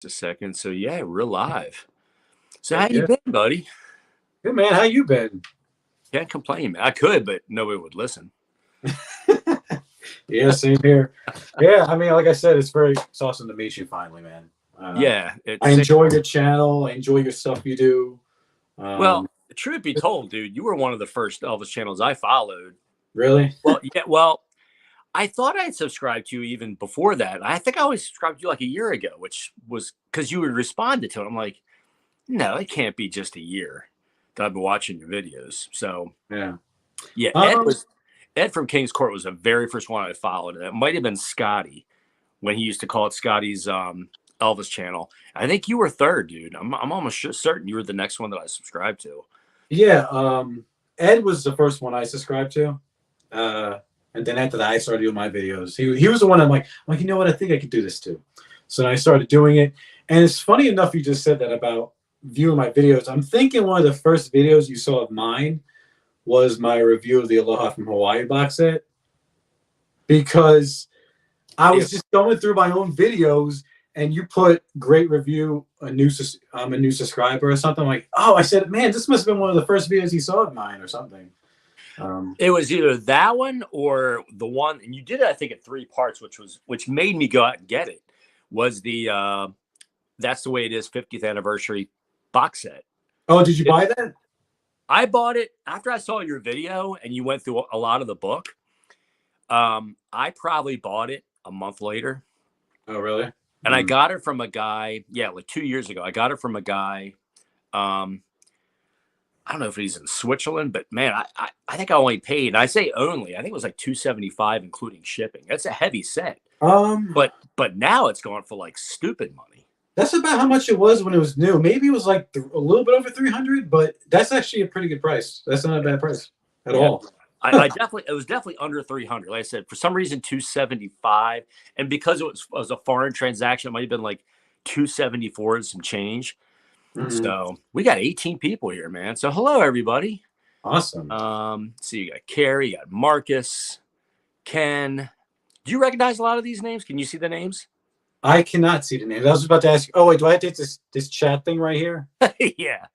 a second. So yeah, we're live. So how Heck you yeah. been, buddy? Good man, how you been? Can't complain, man. I could, but nobody would listen. Yeah, same here. Yeah, I mean, like I said, it's awesome to meet you finally, man. Yeah, I it's enjoy your channel. I enjoy your stuff you do. well, Um, truth be told, dude, you were one of the first Elvis channels I followed. really? Well, I thought I'd subscribed to you even before that. I think I always subscribed to you like a year ago, which was because you had responded to it. I'm like, no, it can't be just a year that I've been watching your videos. So Yeah. yeah, Um, Ed from King's Court was the very first one I followed. And it might have been Scotty when he used to call it Scotty's Elvis channel. I think you were third, dude. I'm almost certain you were the next one that I subscribed to. yeah, Ed was the first one I subscribed to. And then after that, I started doing my videos. He was the one I'm like, you know what? I think I could do this too. So then I started doing it. And it's funny enough you just said that about viewing my videos. I'm thinking one of the first videos you saw of mine was my review of the Aloha from Hawaii box set because I Yeah, was just going through my own videos and you put great review, I'm a new subscriber or something like, oh, I said, man, this must have been one of the first videos you saw of mine or something. it was either that one or the one, and you did it, I think, in three parts, which made me go out and get it. Was the That's the Way It Is 50th anniversary box set. Oh, did you buy that? I bought it after I saw your video and you went through a lot of the book. I probably bought it a month later. Oh, really? And I got it from a guy, yeah, like 2 years ago. I got it from a guy. I don't know if he's in Switzerland, but man, I think I only paid. I say only. I think it was like $275 including shipping. That's a heavy set. Um, But now it's going for like stupid money. that's about how much it was when it was new. Maybe it was like a little bit over 300, but that's actually a pretty good price. That's not a bad price at all. I definitely, it was definitely under 300. Like I said, for some reason, 275. And because it was a foreign transaction, it might have been like 274 and some change. So we got 18 people here, man. So hello, everybody. Awesome. So you got Carrie, you got Marcus, Ken. Do you recognize a lot of these names? Can you see the names? I cannot see the name. I was about to ask you. Oh wait, do I have to hit this chat thing right here? Yeah.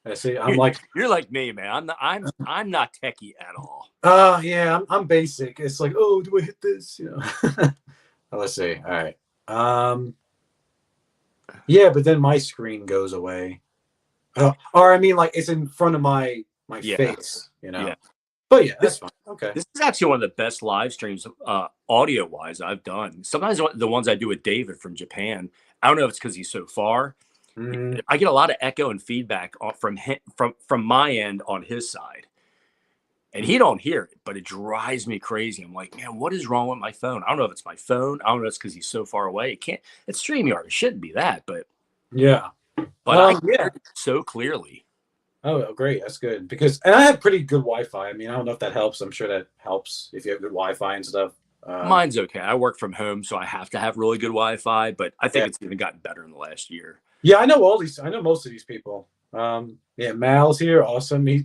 I see. I'm like, you're like me, man. I'm not techie at all. yeah, I'm basic. It's like, oh, do I hit this? Let's see. All right. Yeah, but then my screen goes away. Or I mean, like it's in front of my face, Yeah. But yeah, that's fine. Okay. This is actually one of the best live streams, audio wise, I've done. Sometimes the ones I do with David from Japan, I don't know if it's because he's so far. I get a lot of echo and feedback from him, from my end on his side, and he don't hear it, but it drives me crazy. I'm like, man, what is wrong with my phone? I don't know if it's my phone. I don't know if it's because he's so far away. It can't. It's StreamYard. It shouldn't be that, but yeah. I hear it so clearly. Oh, great. That's good. And I have pretty good Wi-Fi. I mean, I don't know if that helps. I'm sure that helps if you have good Wi-Fi and stuff. Mine's okay. I work from home, so I have to have really good Wi-Fi, but I think it's even gotten better in the last year. Yeah, I know most of these people. Yeah, Mal's here. Awesome. He's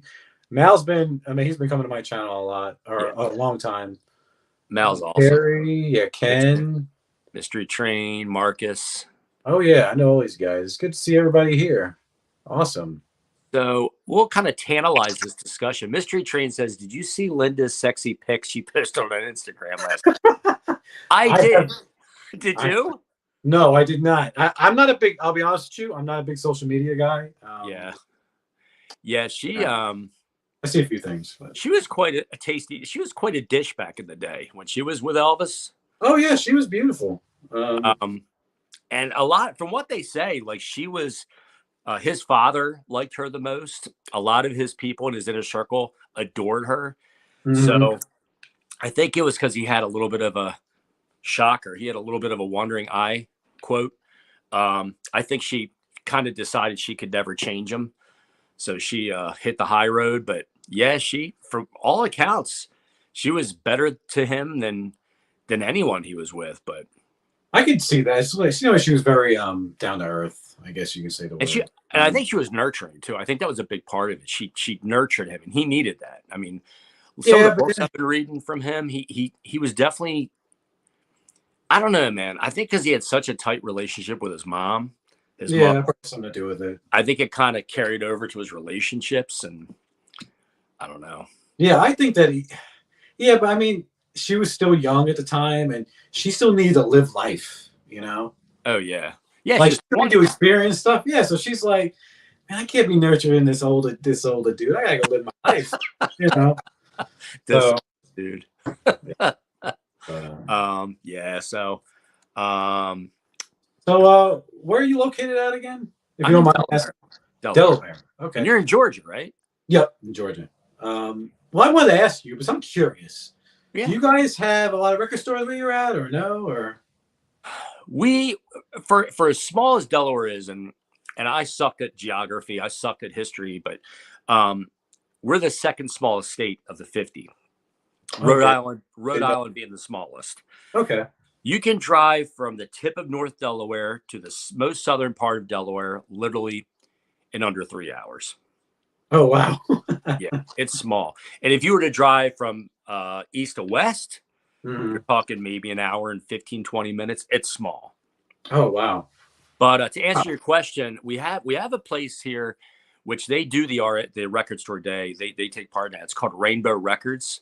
been coming to my channel a lot, or a long time. Mal's awesome. Harry, yeah, Ken. Mystery Train, Marcus. Oh, yeah, I know all these guys. It's good to see everybody here. Awesome. So we'll kind of tantalize this discussion. Mystery Train says, did you see Linda's sexy pics she posted on Instagram last night? I did. Did you? No, I did not. I'm not a big, I'll be honest with you, I'm not a big social media guy. Yeah, she, I see a few things. But. She was quite she was quite a dish back in the day when she was with Elvis. Oh, yeah, she was beautiful. And a lot, from what they say, like she was, his father liked her the most. A lot of his people in his inner circle adored her. So I think it was because he had a little bit of a shocker. He had a little bit of a wandering eye, quote. I think she kind of decided she could never change him. So she hit the high road. But yeah, she, from all accounts, she was better to him than anyone he was with. But I could see that. It's like, she was very down to earth. I guess you can say the word. And I think she was nurturing too. I think that was a big part of it. She nurtured him, and he needed that. I mean, some of the books I've been reading from him, he was definitely, I don't know, man. I think because he had such a tight relationship with his mom, His Yeah, mother, that has something to do with it. I think it kind of carried over to his relationships, and I don't know. Yeah, I think that yeah, but I mean, she was still young at the time, and she still needed to live life, you know? Oh yeah. Yeah, Like, she she was wanted 20. to experience stuff. Yeah, so she's like, man, I can't be nurturing this older dude. I gotta go live my life, you know? This So, dude. uh, Yeah, um so, where are you located at again? If you I'm don't in mind Delaware. asking. Delaware. Delaware. Okay. And you're in Georgia, right? Yep, in Georgia. Well, I wanted to ask you, because I'm curious. Do Yeah. you guys have a lot of record stores where you're at, or no? Or We for as small as Delaware is, and I sucked at geography, I sucked at history, but we're the second smallest state of the 50. Rhode okay, Island being the smallest. okay. You can drive from the tip of North Delaware to the most southern part of Delaware literally in under 3 hours. Oh wow. Yeah, it's small. And if you were to drive from east to west, you're talking maybe an hour and 15, 20 minutes. It's small. Oh wow. But to answer your question, we have a place here, which they do the record store day. They take part in that. It's called Rainbow Records.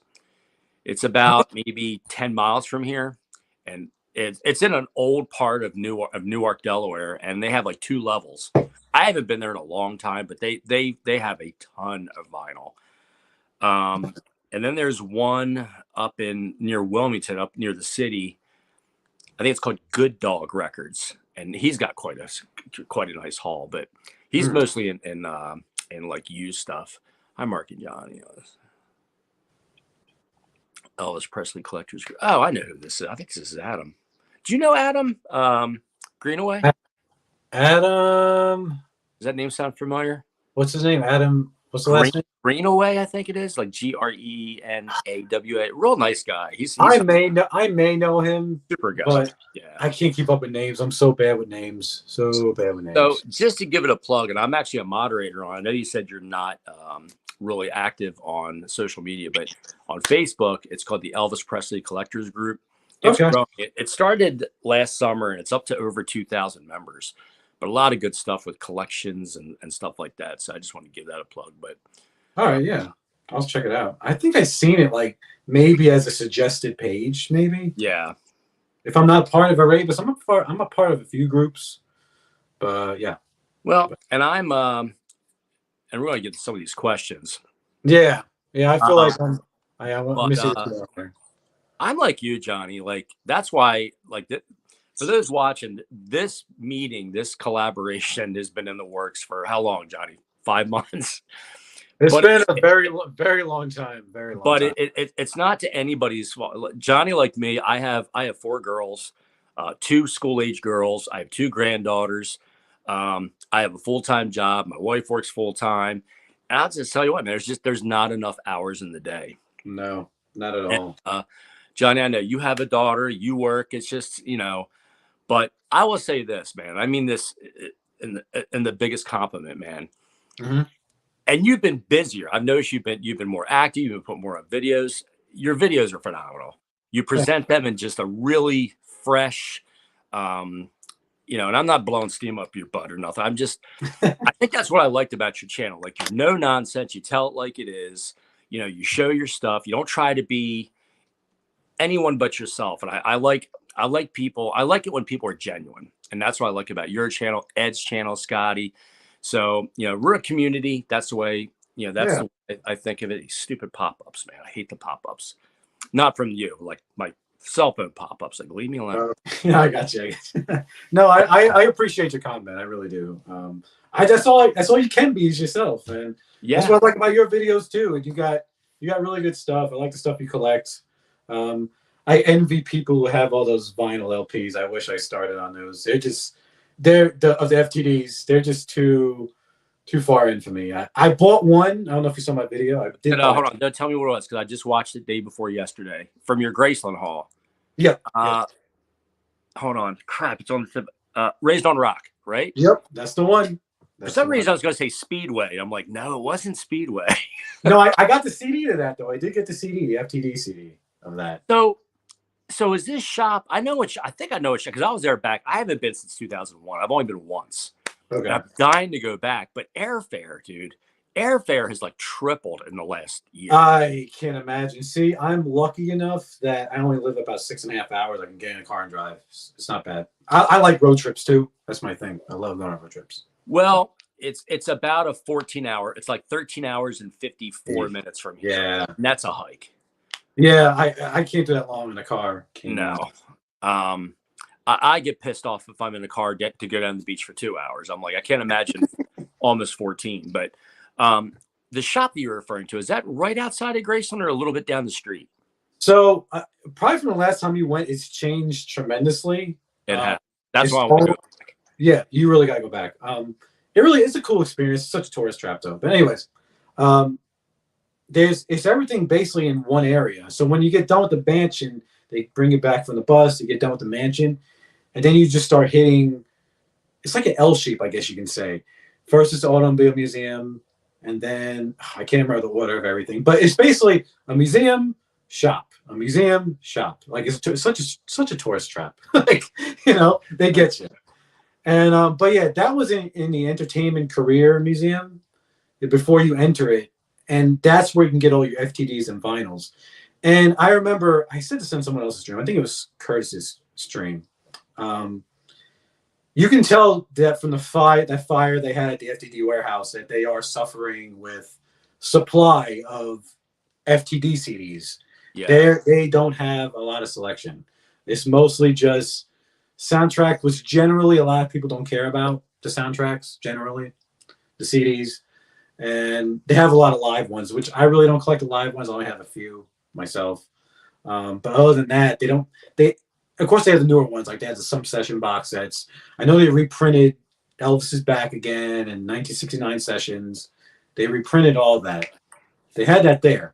It's about maybe 10 miles from here, and it's in an old part of Newark, Delaware, and they have like 2 levels. I haven't been there in a long time, but they have a ton of vinyl. And then there's one up in near Wilmington, up near the city. I think it's called Good Dog Records, and he's got quite a nice haul, but he's mostly in like used stuff. I'm Mark and Johnny. Elvis Presley Collectors Group. Oh, I know who this is. I think this is Adam. Do you know Adam Greenaway? Adam. Does that name sound familiar? What's his name? Adam. What's the last name? Greenaway, I think it is, like Grenawa. Real nice guy. He's I may know him, super guy. but yeah, I can't keep up with names. I'm so bad with names. So bad with names. So just to give it a plug, and I'm actually a moderator on. I know you said you're not really active on social media, but on Facebook, it's called the Elvis Presley Collectors Group. It's okay. growing. It started last summer, and it's up to over 2,000 members. But a lot of good stuff with collections and stuff like that. So I just want to give that a plug. But All right, yeah, I'll check it out. I think I've seen it like maybe as a suggested page, maybe. Yeah. If I'm not part of a raid, but I'm a part of a few groups. But yeah. Well, and I'm and we're going to get to some of these questions. Yeah, yeah. I feel like I'm like you, Johnny. Like that's why, like for those watching, this meeting, this collaboration has been in the works for how long, Johnny? 5 months. It's been a very, very long time. Very long. But time. It's not to anybody's fault. Johnny, like me, I have 4 girls, 2 school-age girls. I have 2 granddaughters. I have a full-time job. My wife works full-time. And I'll just tell you what, man, there's not enough hours in the day. No, not at all. And, Johnny, I know you have a daughter, you work. It's just, but I will say this, man. I mean this in the biggest compliment, man. Mm-hmm. And you've been busier. I've noticed you've been more active. You've been putting more on videos. Your videos are phenomenal. You present them in just a really fresh, and I'm not blowing steam up your butt or nothing. I think that's what I liked about your channel. Like you're no nonsense. You tell it like it is. You show your stuff. You don't try to be anyone but yourself. And I like people. I like it when people are genuine. And that's what I like about your channel, Ed's channel, Scotty. So, we're a community. That's the way, that's the way I think of it. These stupid pop-ups, man. I hate the pop-ups. Not from you, like my cell phone pop-ups. Like, leave me alone. I got you. No, I appreciate your comment. I really do. That's all you can be is yourself. And that's what I like about your videos too. And you got really good stuff. I like the stuff you collect. I envy people who have all those vinyl LPs. I wish I started on those. They're the FTDs. They're just too far in for me. I bought one. I don't know if you saw my video. I did. Hold on. Don't tell me what it was because I just watched it day before yesterday from your Graceland haul. Yep. Hold on. Crap. It's on the Raised on Rock, right? Yep. That's the one. For some reason, I was going to say Speedway. I'm like, no, it wasn't Speedway. No, I got the CD to that though. I did get the CD, the FTD CD of that. So is this shop? I think I know which shop because I was there back. I haven't been since 2001. I've only been once. Okay. I'm dying to go back, but airfare, dude, airfare has like tripled in the last year. I can't imagine. See, I'm lucky enough that I only live about 6.5 hours. I can get in a car and drive. It's not bad. I like road trips too. That's my thing. I love going on road trips. Well, it's about a 14-hour. It's like 13 hours and 54 minutes from here. Yeah, And that's a hike. yeah. I can't do that long in a car. No. I get pissed off if I'm in a car to go down to the beach for 2 hours. I'm like, I can't imagine almost 14. But the shop that you're referring to, is that right outside of Graceland or a little bit down the street? So probably from the last time you went, it's changed tremendously. It has. That's why I want to go back. Yeah, you really got to go back. It really is a cool experience. It's such a tourist trap, though. But anyways, it's everything basically in one area. So when you get done with the mansion, they bring you back from the bus. You get done with the mansion, and then you just start hitting. It's like an L shape, I guess you can say. First, it's the Automobile Museum, and then I can't remember the order of everything. But it's basically a museum shop, a museum shop. Like it's such a tourist trap. Like they get you. And but yeah, that was in the Entertainment Career Museum before you enter it, and that's where you can get all your FTDs and vinyls. And I remember I said this on someone else's stream. I think it was Curtis's stream. You can tell that from the fire they had at the FTD warehouse that they are suffering with supply of FTD CDs. Yeah. They don't have a lot of selection. It's mostly just soundtrack, which generally a lot of people don't care about the soundtracks, generally, the CDs. And they have a lot of live ones, which I really don't collect the live ones. I only have a few myself. But other than that, of course they have the newer ones, like they have some session box sets. I know they reprinted Elvis is Back Again and 1969 sessions. They reprinted all of that. They had that there.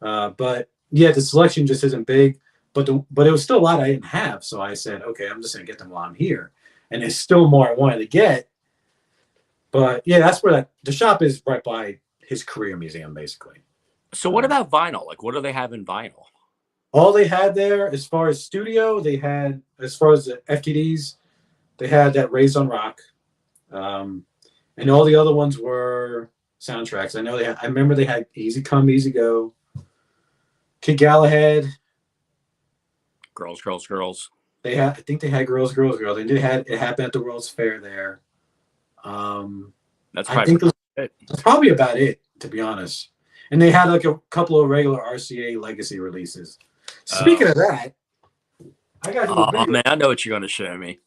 But yeah, the selection just isn't big. But it was still a lot I didn't have. So I said, okay, I'm just going to get them while I'm here. And there's still more I wanted to get. But yeah, that's where the shop is, right by his career museum, basically. So what about vinyl? Like, what do they have in vinyl? All they had there, as far as studio, they had, as far as the FTDs, they had that Raised on Rock. And all the other ones were soundtracks. I remember they had Easy Come, Easy Go, Kid Galahad. Girls. I think they had Girls. And it happened at the World's Fair there. That's probably about it, to be honest. And they had like a couple of regular RCA Legacy releases. Speaking of that, I got. Oh man, I know what you're going to show me.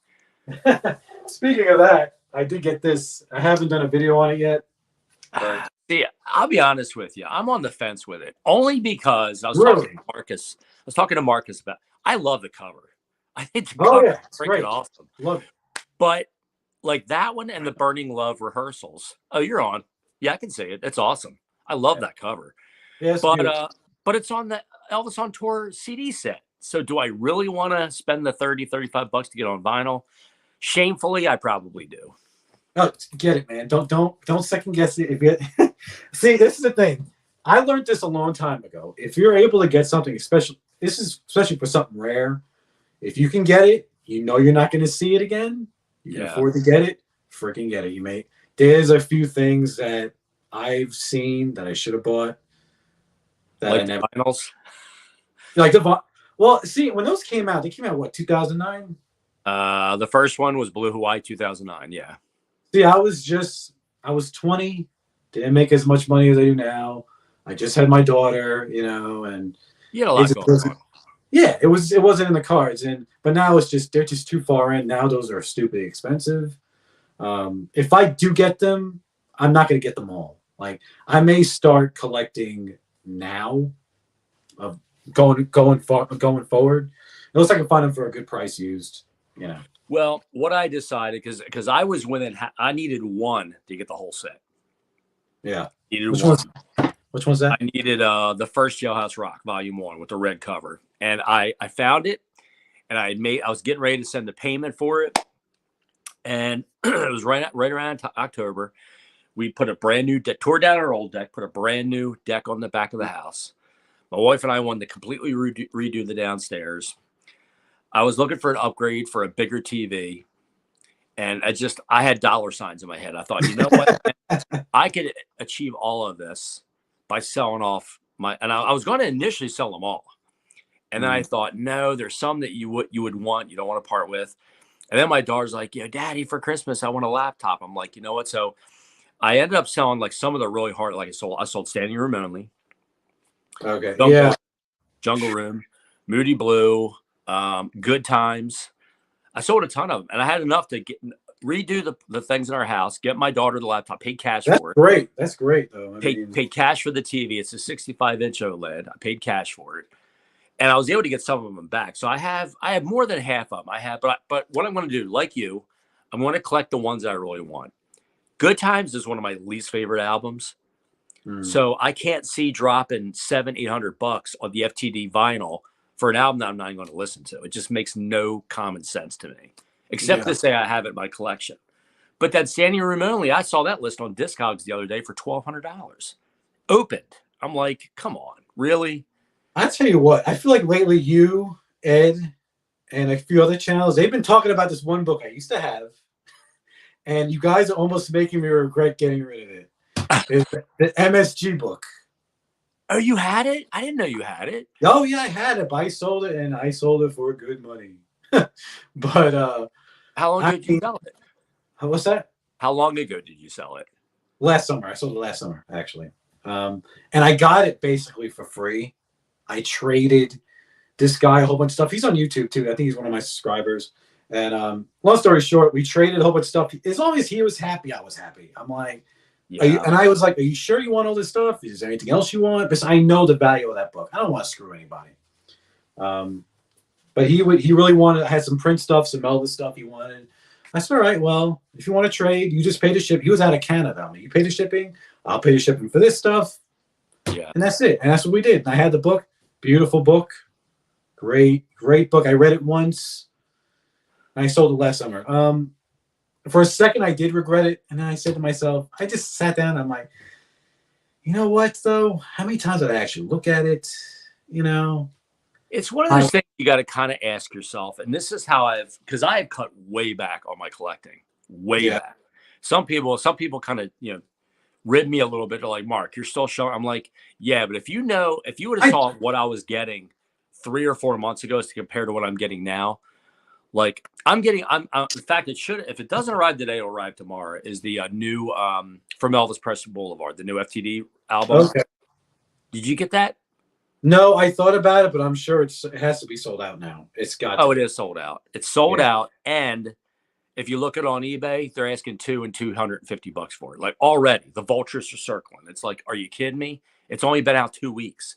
Speaking of that, I did get this. I haven't done a video on it yet. But... See, I'll be honest with you. I'm on the fence with it, only because I was talking to Marcus about. I love the cover. I think the cover is freaking awesome. Love it. But like that one and the Burning Love rehearsals. Oh, you're on. Yeah, I can see it. It's awesome. I love that cover. Yeah, but it's on the Elvis on Tour CD set. So do I really want to spend the $30-$35 to get on vinyl? Shamefully, I probably do. Oh, get it, man. Don't second guess it. See, this is the thing. I learned this a long time ago. If you're able to get something special, this is especially for something rare. If you can get it, you're not going to see it again. You can afford to get it. Freaking get it. There's a few things that I've seen that I should have bought. Like the vinyls? Well, see, when those came out, they came out, what, 2009? The first one was Blue Hawaii 2009, yeah. See, I was 20, didn't make as much money as I do now. I just had my daughter, and you had a lot going on. Yeah, it wasn't in the cards, but now they're just too far in. Now those are stupidly expensive. If I do get them, I'm not going to get them all. Like, I may start collecting now, going forward. Unless I can find them for a good price used, Well, what I decided, because I was winning, I needed one to get the whole set. Yeah. Which one's that? I needed the first Jailhouse Rock Volume 1 with the red cover. And I found it, and I was getting ready to send the payment for it. And it was right around October. We put a brand new deck, tore down our old deck, put a brand new deck on the back of the house. My wife and I wanted to completely redo the downstairs. I was looking for an upgrade for a bigger TV. And I had dollar signs in my head. I thought, you know what? I could achieve all of this by selling off and I was going to initially sell them all. And then I thought, no, there's some that you would want, you don't want to part with. And then my daughter's like, Daddy, for Christmas, I want a laptop. I'm like, you know what? So I ended up selling like some of the really hard, like I sold Standing Room Only. Okay. Jungle Room, Moody Blue, Good Times. I sold a ton of them, and I had enough to redo the things in our house, get my daughter the laptop, paid cash for it. Great. That's great, though. Paid cash for the TV. It's a 65-inch OLED. I paid cash for it, and I was able to get some of them back. So I have more than half of them. But what I'm going to do, like you, I'm going to collect the ones that I really want. Good Times is one of my least favorite albums. So I can't see dropping $700-800 on the FTD vinyl for an album that I'm not even going to listen to. It just makes no common sense to me, except to say I have it in my collection. But that Standing Room Only, I saw that list on Discogs the other day for $1,200. Opened. I'm like, come on, really? I tell you what, I feel like lately you, Ed, and a few other channels, they've been talking about this one book I used to have, and you guys are almost making me regret getting rid of it. It's the MSG book. Oh, you had it? I didn't know you had it. Oh yeah, I had it, but I sold it, and I sold it for good money. But how long did you sell it? What's that? How long ago did you sell it? Last summer. I sold it last summer, actually. And I got it basically for free. I traded this guy a whole bunch of stuff. He's on YouTube too. I think he's one of my subscribers. And long story short, we traded a whole bunch of stuff. As long as he was happy, I was happy. I'm like, and I was like, are you sure you want all this stuff? Is there anything else you want? Because I know the value of that book. I don't want to screw anybody. But he really wanted, had some print stuff, some Elvis stuff he wanted. I said, all right, well, if you want to trade, you just pay the ship. He was out of Canada. You pay the shipping. I'll pay the shipping for this stuff. Yeah. And that's it. And that's what we did. And I had the book. Beautiful book. Great book. I read it once. And I sold it last summer. For a second, I did regret it. And then I said to myself, I just sat down. I'm like, you know what, though? How many times did I actually look at it? It's one of those things you got to kind of ask yourself. And this is how because I have cut way back on my collecting. Way back. Some people kind of, rib me a little bit. They're like, Mark, you're still showing. I'm like, yeah, but if you would have saw what I was getting 3 or 4 months ago as to compare to what I'm getting now, like in fact, if it doesn't arrive today, it'll arrive tomorrow, is the new from Elvis Presley Boulevard, the new FTD album. Okay. Did you get that? No, I thought about it, but I'm sure it has to be sold out now. It's got it is sold out. It's sold out. And if you look at it on eBay, they're asking $250 for it. Like already, the vultures are circling. It's like, are you kidding me? It's only been out 2 weeks.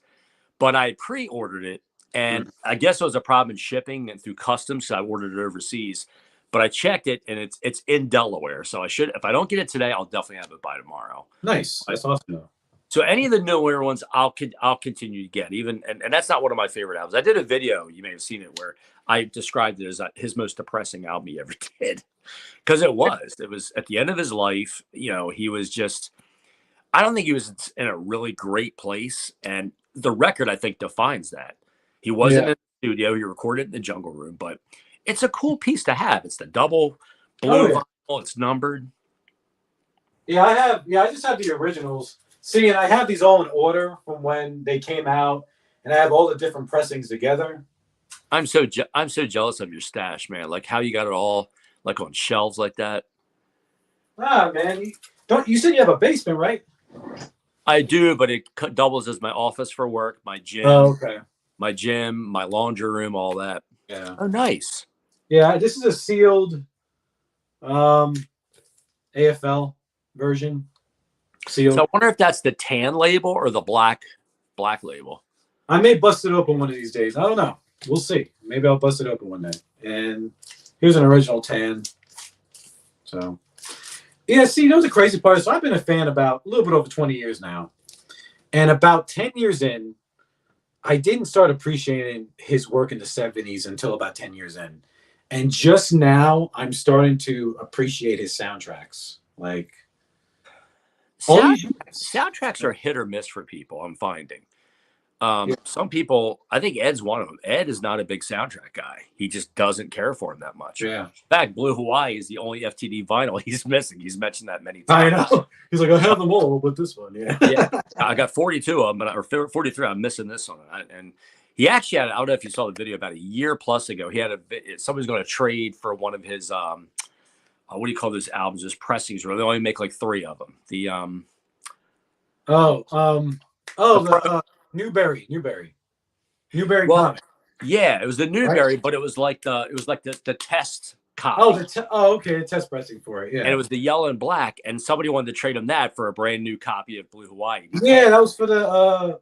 But I pre-ordered it, and I guess it was a problem in shipping and through customs, so I ordered it overseas. But I checked it, and it's in Delaware. So if I don't get it today, I'll definitely have it by tomorrow. Nice. That's awesome. So any of the newer ones, I'll continue to get. Even and that's not one of my favorite albums. I did a video, you may have seen it, where I described it as his most depressing album he ever did, because it was at the end of his life. He was just, I don't think he was in a really great place, and the record, I think, defines that. He wasn't in the studio. He recorded in the Jungle Room, but it's a cool piece to have. It's the double blue vinyl. It's numbered. Yeah, I have. Yeah, I just have the originals. See, and I have these all in order from when they came out, and I have all the different pressings together. I'm so jealous of your stash, man. Like how you got it all like on shelves like that. Ah, man, you said you have a basement, right? I do, but it doubles as my office for work, my gym. Oh, okay. My gym, my laundry room, all that. Yeah. Oh, nice. Yeah, this is a sealed AFL version. Sealed. So I wonder if that's the tan label or the black label. I may bust it open one of these days. I don't know. We'll see. Maybe I'll bust it open one day. And here's an original tan. So, yeah, see, you know the crazy part is, so I've been a fan about a little bit over 20 years now. And about 10 years in, I didn't start appreciating his work in the 70s until about 10 years in. And just now, I'm starting to appreciate his soundtracks. Like, soundtracks are hit or miss for people, I'm finding. Some people, I think Ed's one of them. Ed is not a big soundtrack guy. He just doesn't care for him that much. Yeah. In fact, Blue Hawaii is the only FTD vinyl he's missing. He's mentioned that many times. I know. He's like, I have them all, but this one, yeah. Yeah. I got 42 of them, or 43. I'm missing this one. And he actually had, I don't know if you saw the video about a year plus ago. He had somebody's going to trade for one of his, what do you call those albums? His pressings, where they only make like 3 of them. The, Newberry well, comic. Yeah, it was the Newberry, right? But it was like the test copy. Okay, test pressing for it. Yeah, and it was the yellow and black, and somebody wanted to trade him that for a brand new copy of Blue Hawaii. Yeah, that was for the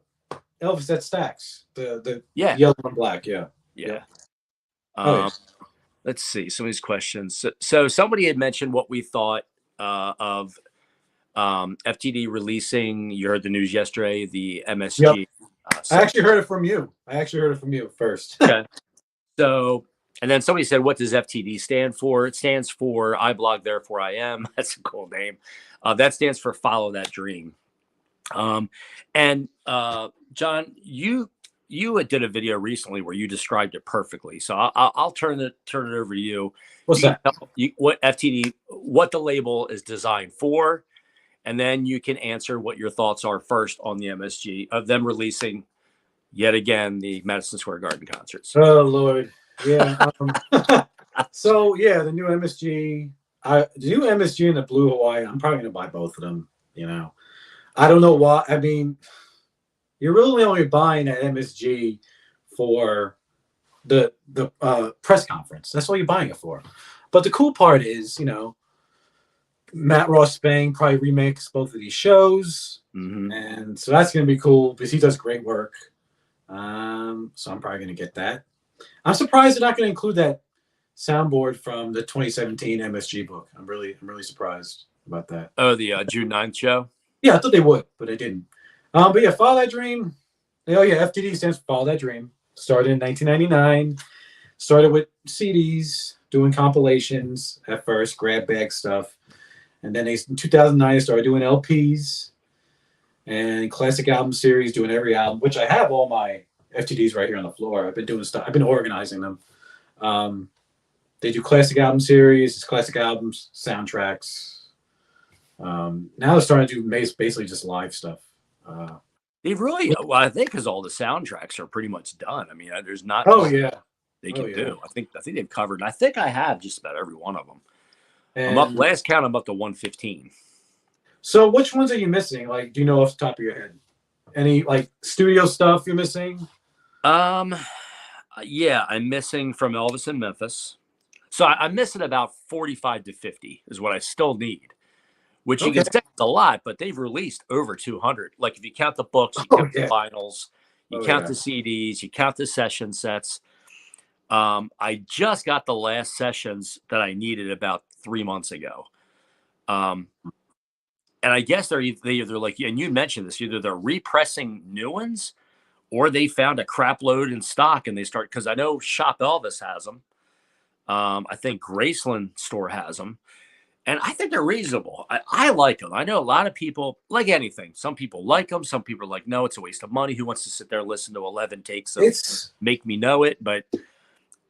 Elvis that stacks. The yellow and black. Yeah. Let's see some of these questions. So somebody had mentioned what we thought of FTD releasing. You heard the news yesterday. The MSG. Yep. I actually heard it from you. First. Okay. So, and then somebody said, what does FTD stand for? It stands for I blog, therefore I am. That's a cool name. That stands for Follow That Dream. And John, you did a video recently where you described it perfectly. So I'll turn it over to you. What's that? What FTD, what the label is designed for. And then you can answer what your thoughts are first on the MSG of them releasing yet again the Madison Square Garden concerts. Oh Lord, yeah. So yeah, the new MSG, and the Blue Hawaii. I'm probably gonna buy both of them. You know, I don't know why. I mean, you're really only buying an MSG for the press conference. That's all you're buying it for. But the cool part is, you know, Matt Ross Spang probably remix both of these shows, and so that's going to be cool because he does great work. So I'm probably going to get that. I'm surprised they're not going to include that soundboard from the 2017 MSG book. I'm really surprised about that. Oh, the June 9th show? Yeah, I thought they would, but they didn't. But yeah, Follow That Dream. Oh yeah, FTD stands for Follow That Dream. Started in 1999. Started with CDs, doing compilations at first, grab bag stuff. And then in 2009, I started doing LPs and classic album series, doing every album, which I have all my FTDs right here on the floor. I've been doing stuff. I've been organizing them. They do classic album series, classic albums, soundtracks. Now they're starting to do basically just live stuff. They've really, well, I think because all the soundtracks are pretty much done. I mean, there's not. They can do. I think they've covered. And I think I have just about every one of them. And I'm up. Last count, I'm up to 115. So, which ones are you missing? Like, do you know off the top of your head? Any like studio stuff you're missing? Yeah, I'm missing from Elvis in Memphis. So I'm missing about 45 to 50 is what I still need. Which you can say it's a lot, but they've released over 200. Like if you count the books, you count the vinyls, you count the CDs, you count the session sets. I just got the last sessions that I needed about 3 months ago. And I guess they're either like, and you mentioned this, either they're repressing new ones or they found a crap load in stock and they start, because I know Shop Elvis has them. I think Graceland store has them. And I think they're reasonable. I like them. I know a lot of people, like anything, some people like them. Some people are like, no, it's a waste of money. Who wants to sit there and listen to 11 takes of Make Me Know It? But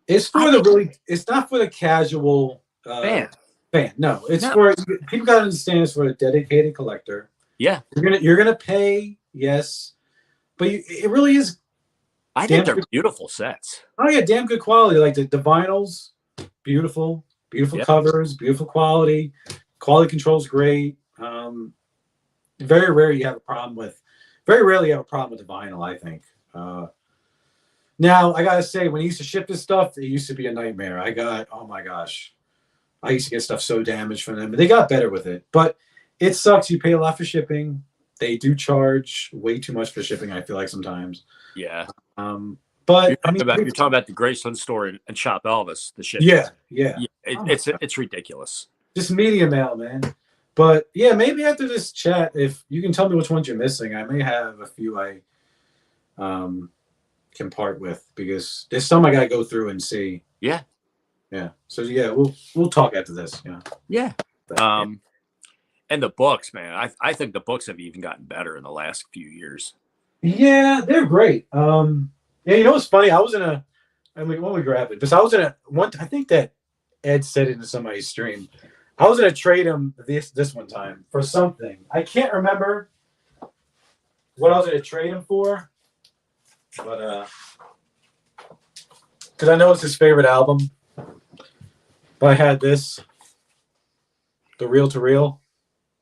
it's for it's not for the casual fan. No, it's for people. Got to understand it's for a dedicated collector. Yeah, you're gonna pay, yes, but it really is. I think they're beautiful sets. Oh yeah, damn good quality. Like the vinyls, beautiful covers, beautiful quality. Quality control's great. Very rarely you have a problem with the vinyl, I think. Now I gotta say, when he used to ship this stuff, it used to be a nightmare. Oh my gosh. I used to get stuff so damaged from them, but they got better with it. But it sucks. You pay a lot for shipping. They do charge way too much for shipping, I feel like sometimes. Yeah. But you're talking about the Graceland store and Shop Elvis, the ship. Yeah. It's ridiculous. Just media mail, man. But yeah, maybe after this chat, if you can tell me which ones you're missing, I may have a few I can part with, because there's some I gotta go through and see. Yeah. So yeah, we'll talk after this. Yeah. And the books, man. I think the books have even gotten better in the last few years. Yeah, they're great. Yeah, you know what's funny? I mean, when we grab it, because I was in a one. I think that Ed said it in somebody's stream. I was gonna trade him this one time for something. I can't remember what I was gonna trade him for, but because I know it's his favorite album. But I had this, the Real to Real.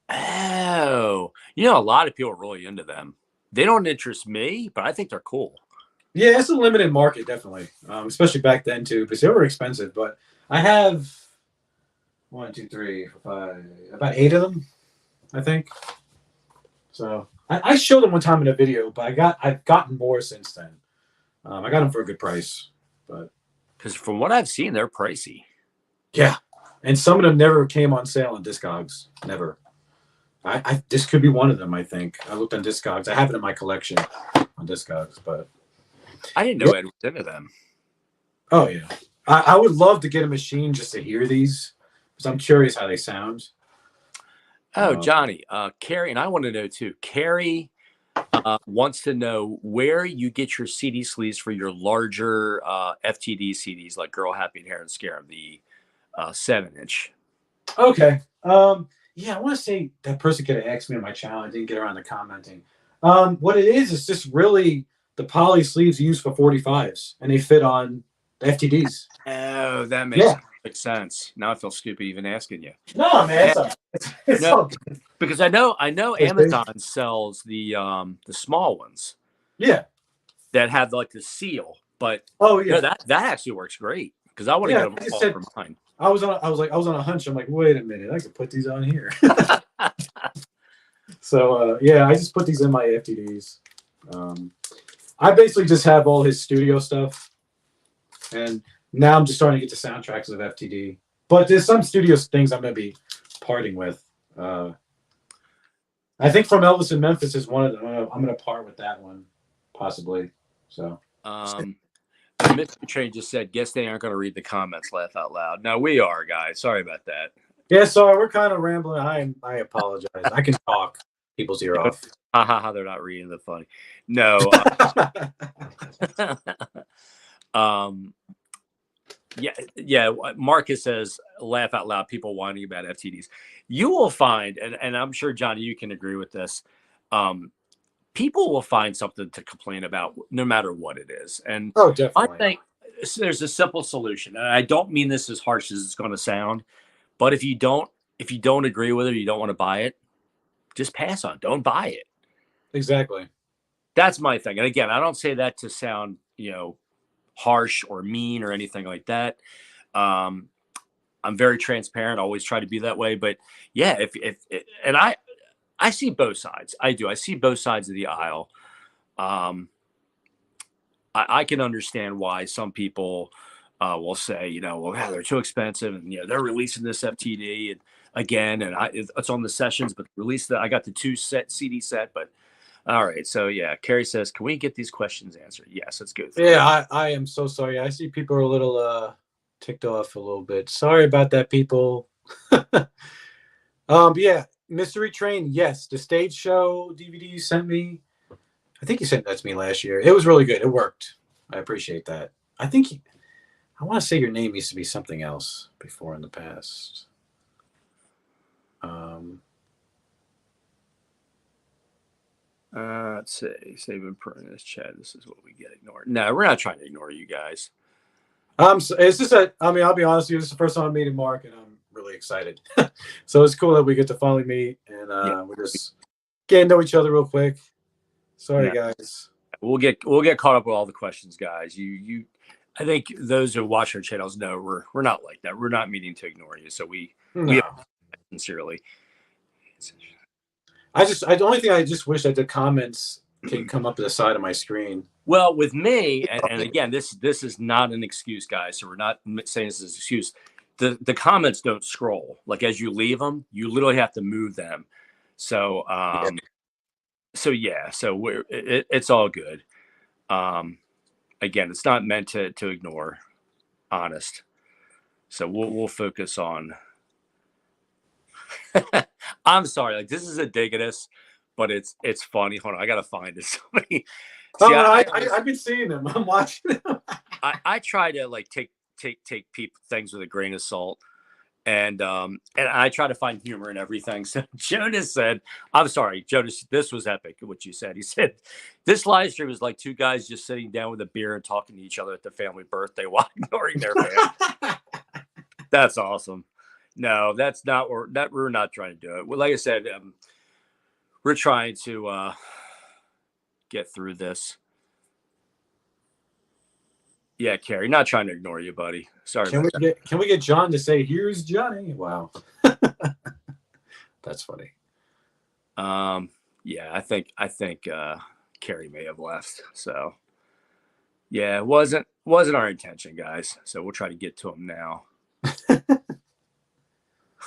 Oh, you know, a lot of people are really into them. They don't interest me, but I think they're cool. Yeah, it's a limited market, definitely, especially back then too, because they were expensive. But I have 1, 2, 3, 4, 5, about 8 of them, I think. So I showed them one time in a video, but I've gotten more since then. I got them for a good price, but because from what I've seen, they're pricey. Yeah, and some of them never came on sale on Discogs. Never. This could be one of them. I think I looked on Discogs. I have it in my collection on Discogs, but I didn't know Ed was into them. Oh yeah, I would love to get a machine just to hear these because I'm curious how they sound. Oh, Johnny, Carrie, and I want to know too. Carrie wants to know where you get your CD sleeves for your larger FTD CDs, like Girl Happy and Hair and Scare, the 7-inch. Okay. Yeah, I want to say that person could have asked me on my channel. I didn't get around to commenting. What it is just really the poly sleeves used for 45s, and they fit on the FTDs. Oh, that makes perfect sense. Now I feel stupid even asking you. No, man, it's all good. Because I know Amazon sells the small ones. Yeah. That have like the seal, but that actually works great because I want to get them all for mine. I was on a hunch. I'm like, wait a minute, I could put these on here. So yeah, I just put these in my FTDs. I basically just have all his studio stuff, and now I'm just starting to get the soundtracks of FTD. But there's some studio things I'm gonna be parting with. I think From Elvis in Memphis is one of them. I'm gonna part with that one, possibly. So. Mr. Train just said, "Guess they aren't going to read the comments." Laugh out loud. No, we are, guys. Sorry about that. Yeah, sorry, we're kind of rambling. I apologize. I can talk people's ear off. Ha ha ha! They're not reading the funny. No. Yeah. Marcus says, "Laugh out loud." People whining about FTDs. You will find, and I'm sure Johnny, you can agree with this. People will find something to complain about no matter what it is. And definitely. I think there's a simple solution. And I don't mean this as harsh as it's going to sound, but if you don't agree with it, or you don't want to buy it, just pass on. Don't buy it. Exactly. That's my thing. And again, I don't say that to sound, harsh or mean or anything like that. I'm very transparent. I always try to be that way. But yeah, and I see both sides. I do. I see both sides of the aisle. I can understand why some people will say, well, yeah, they're too expensive, and they're releasing this FTD and again, and it's on the sessions, but I got the 2-set CD set. But all right, so yeah, Carrie says, can we get these questions answered? Yes, let's go. Yeah, I am so sorry. I see people are a little ticked off a little bit. Sorry about that, people. Yeah. Mystery Train, yes. The stage show DVD you sent me, I think you sent that to me last year. It was really good. It worked. I appreciate that. I want to say your name used to be something else before in the past. Let's see. Save and put in this chat. This is what we get ignored. No, we're not trying to ignore you guys. It's just I'll be honest with you. This is the first time I'm meeting Mark, and I'm really excited. So it's cool that we get to finally meet, and we're just getting to know each other real quick. Sorry, guys. We'll get caught up with all the questions, guys. I think those who watch our channels know we're not like that. We're not meaning to ignore you. So we sincerely. The only thing I just wish that the comments can come up to the side of my screen. Well, with me, and again, this is not an excuse, guys. So we're not saying this is an excuse. The comments don't scroll. Like as you leave them, you literally have to move them. So it's all good. Again, it's not meant to ignore. Honest. So we'll focus on. I'm sorry, like this is a dig at us, but it's funny. Hold on, I gotta find it. Somebody. Oh, See, no, I've been seeing them. I'm watching them. I try to like take things with a grain of salt, and I try to find humor in everything. So Jonas said, "I'm sorry, Jonas. This was epic. What you said." He said, "This live stream is like two guys just sitting down with a beer and talking to each other at the family birthday while ignoring their family." That's awesome. No, that's not. We're not trying to do it. Well, like I said, we're trying to get through this. Yeah, Carrie, not trying to ignore you, buddy. Sorry. Can we get John to say, "Here's Johnny"? Wow, that's funny. Yeah, I think Carrie may have left. So yeah, it wasn't our intention, guys. So we'll try to get to him now.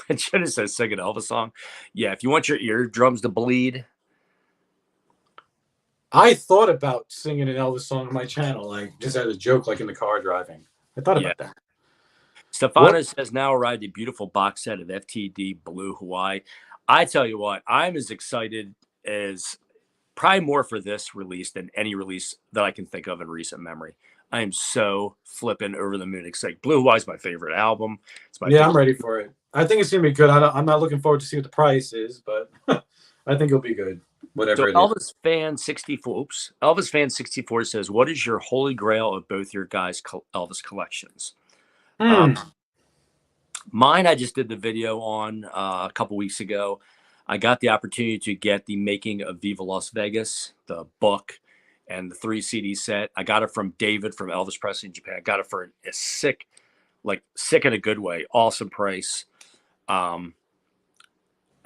And Jenna says, "Sing an Elvis song." Yeah, if you want your eardrums to bleed. I thought about singing an Elvis song on my channel, like just as a joke, like in the car driving. I thought about that. Stefano says, "Now arrived a beautiful box set of FTD Blue Hawaii." I tell you what, I'm as excited as probably more for this release than any release that I can think of in recent memory. I am so flipping over the moon excited. Blue Hawaii is my favorite album. It's my favorite. I'm ready for it. I think it's gonna be good. I'm not looking forward to see what the price is, but I think it'll be good. Whatever. So Elvis fan 64. Oops. Elvis fan 64 says, "What is your holy grail of both your guys' Elvis collections?" Mine, I just did the video on a couple weeks ago. I got the opportunity to get the Making of Viva Las Vegas, the book, and the 3 CD set. I got it from David from Elvis Presley in Japan. I got it for a sick in a good way, awesome price.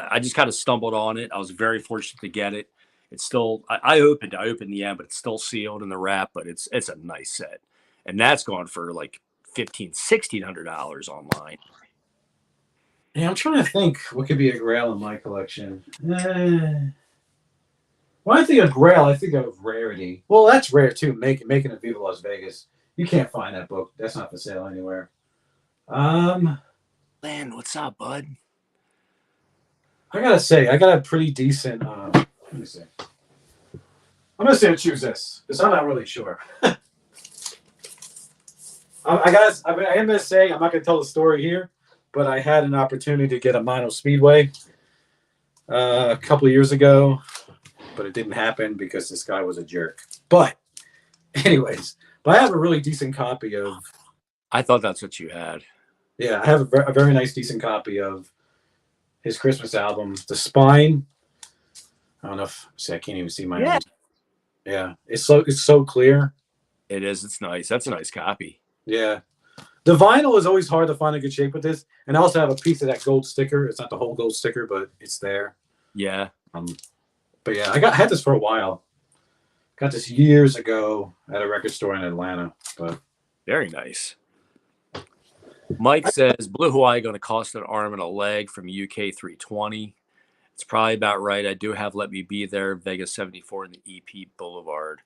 I just kind of stumbled on it. I was very fortunate to get it. It's still, I opened the end, but it's still sealed in the wrap, but it's a nice set. And that's going for like $1,600 online. Yeah, I'm trying to think what could be a Grail in my collection. When I think of Grail, I think of Rarity. Well, that's rare too. Making a Viva Las Vegas. You can't find that book. That's not for sale anywhere. Man, what's up, bud? I gotta say, I got a pretty decent. Let me see. I'm just gonna choose this because I'm not really sure. I am gonna say I'm not gonna tell the story here, but I had an opportunity to get a mono speedway a couple of years ago, but it didn't happen because this guy was a jerk. But anyways, I have a really decent copy of. I thought that's what you had. Yeah, I have a very nice, decent copy of his Christmas album, The Spine. I don't know if I can't even see my own. Yeah, it's so clear. It is. It's nice. That's a nice copy. Yeah. The vinyl is always hard to find a good shape with this. And I also have a piece of that gold sticker. It's not the whole gold sticker, but it's there. Yeah. But yeah, I had this for a while. Got this years ago at a record store in Atlanta. But very nice. Mike says, "Blue Hawaii going to cost an arm and a leg from UK 320. It's probably about right. I do have Let Me Be There, Vegas 74, and the EP Boulevard."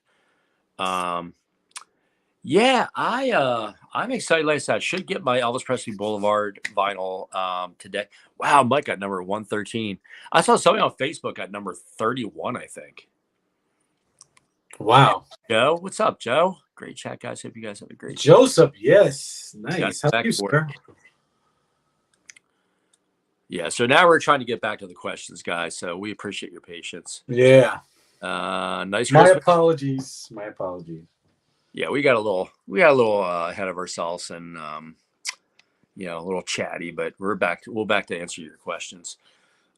Yeah, I'm excited. Like I said, I should get my Elvis Presley Boulevard vinyl today. Wow, Mike got number 113. I saw somebody on Facebook got number 31, I think. Wow. Joe, what's up, Joe? Great chat, guys. Hope you guys have a great Joseph, yes. Nice. How are you, sir? Yeah, so now we're trying to get back to the questions, guys. So we appreciate your patience. Yeah. Nice. My apologies. My apologies. Yeah, we got a little ahead of ourselves and a little chatty, but we're back to answer your questions.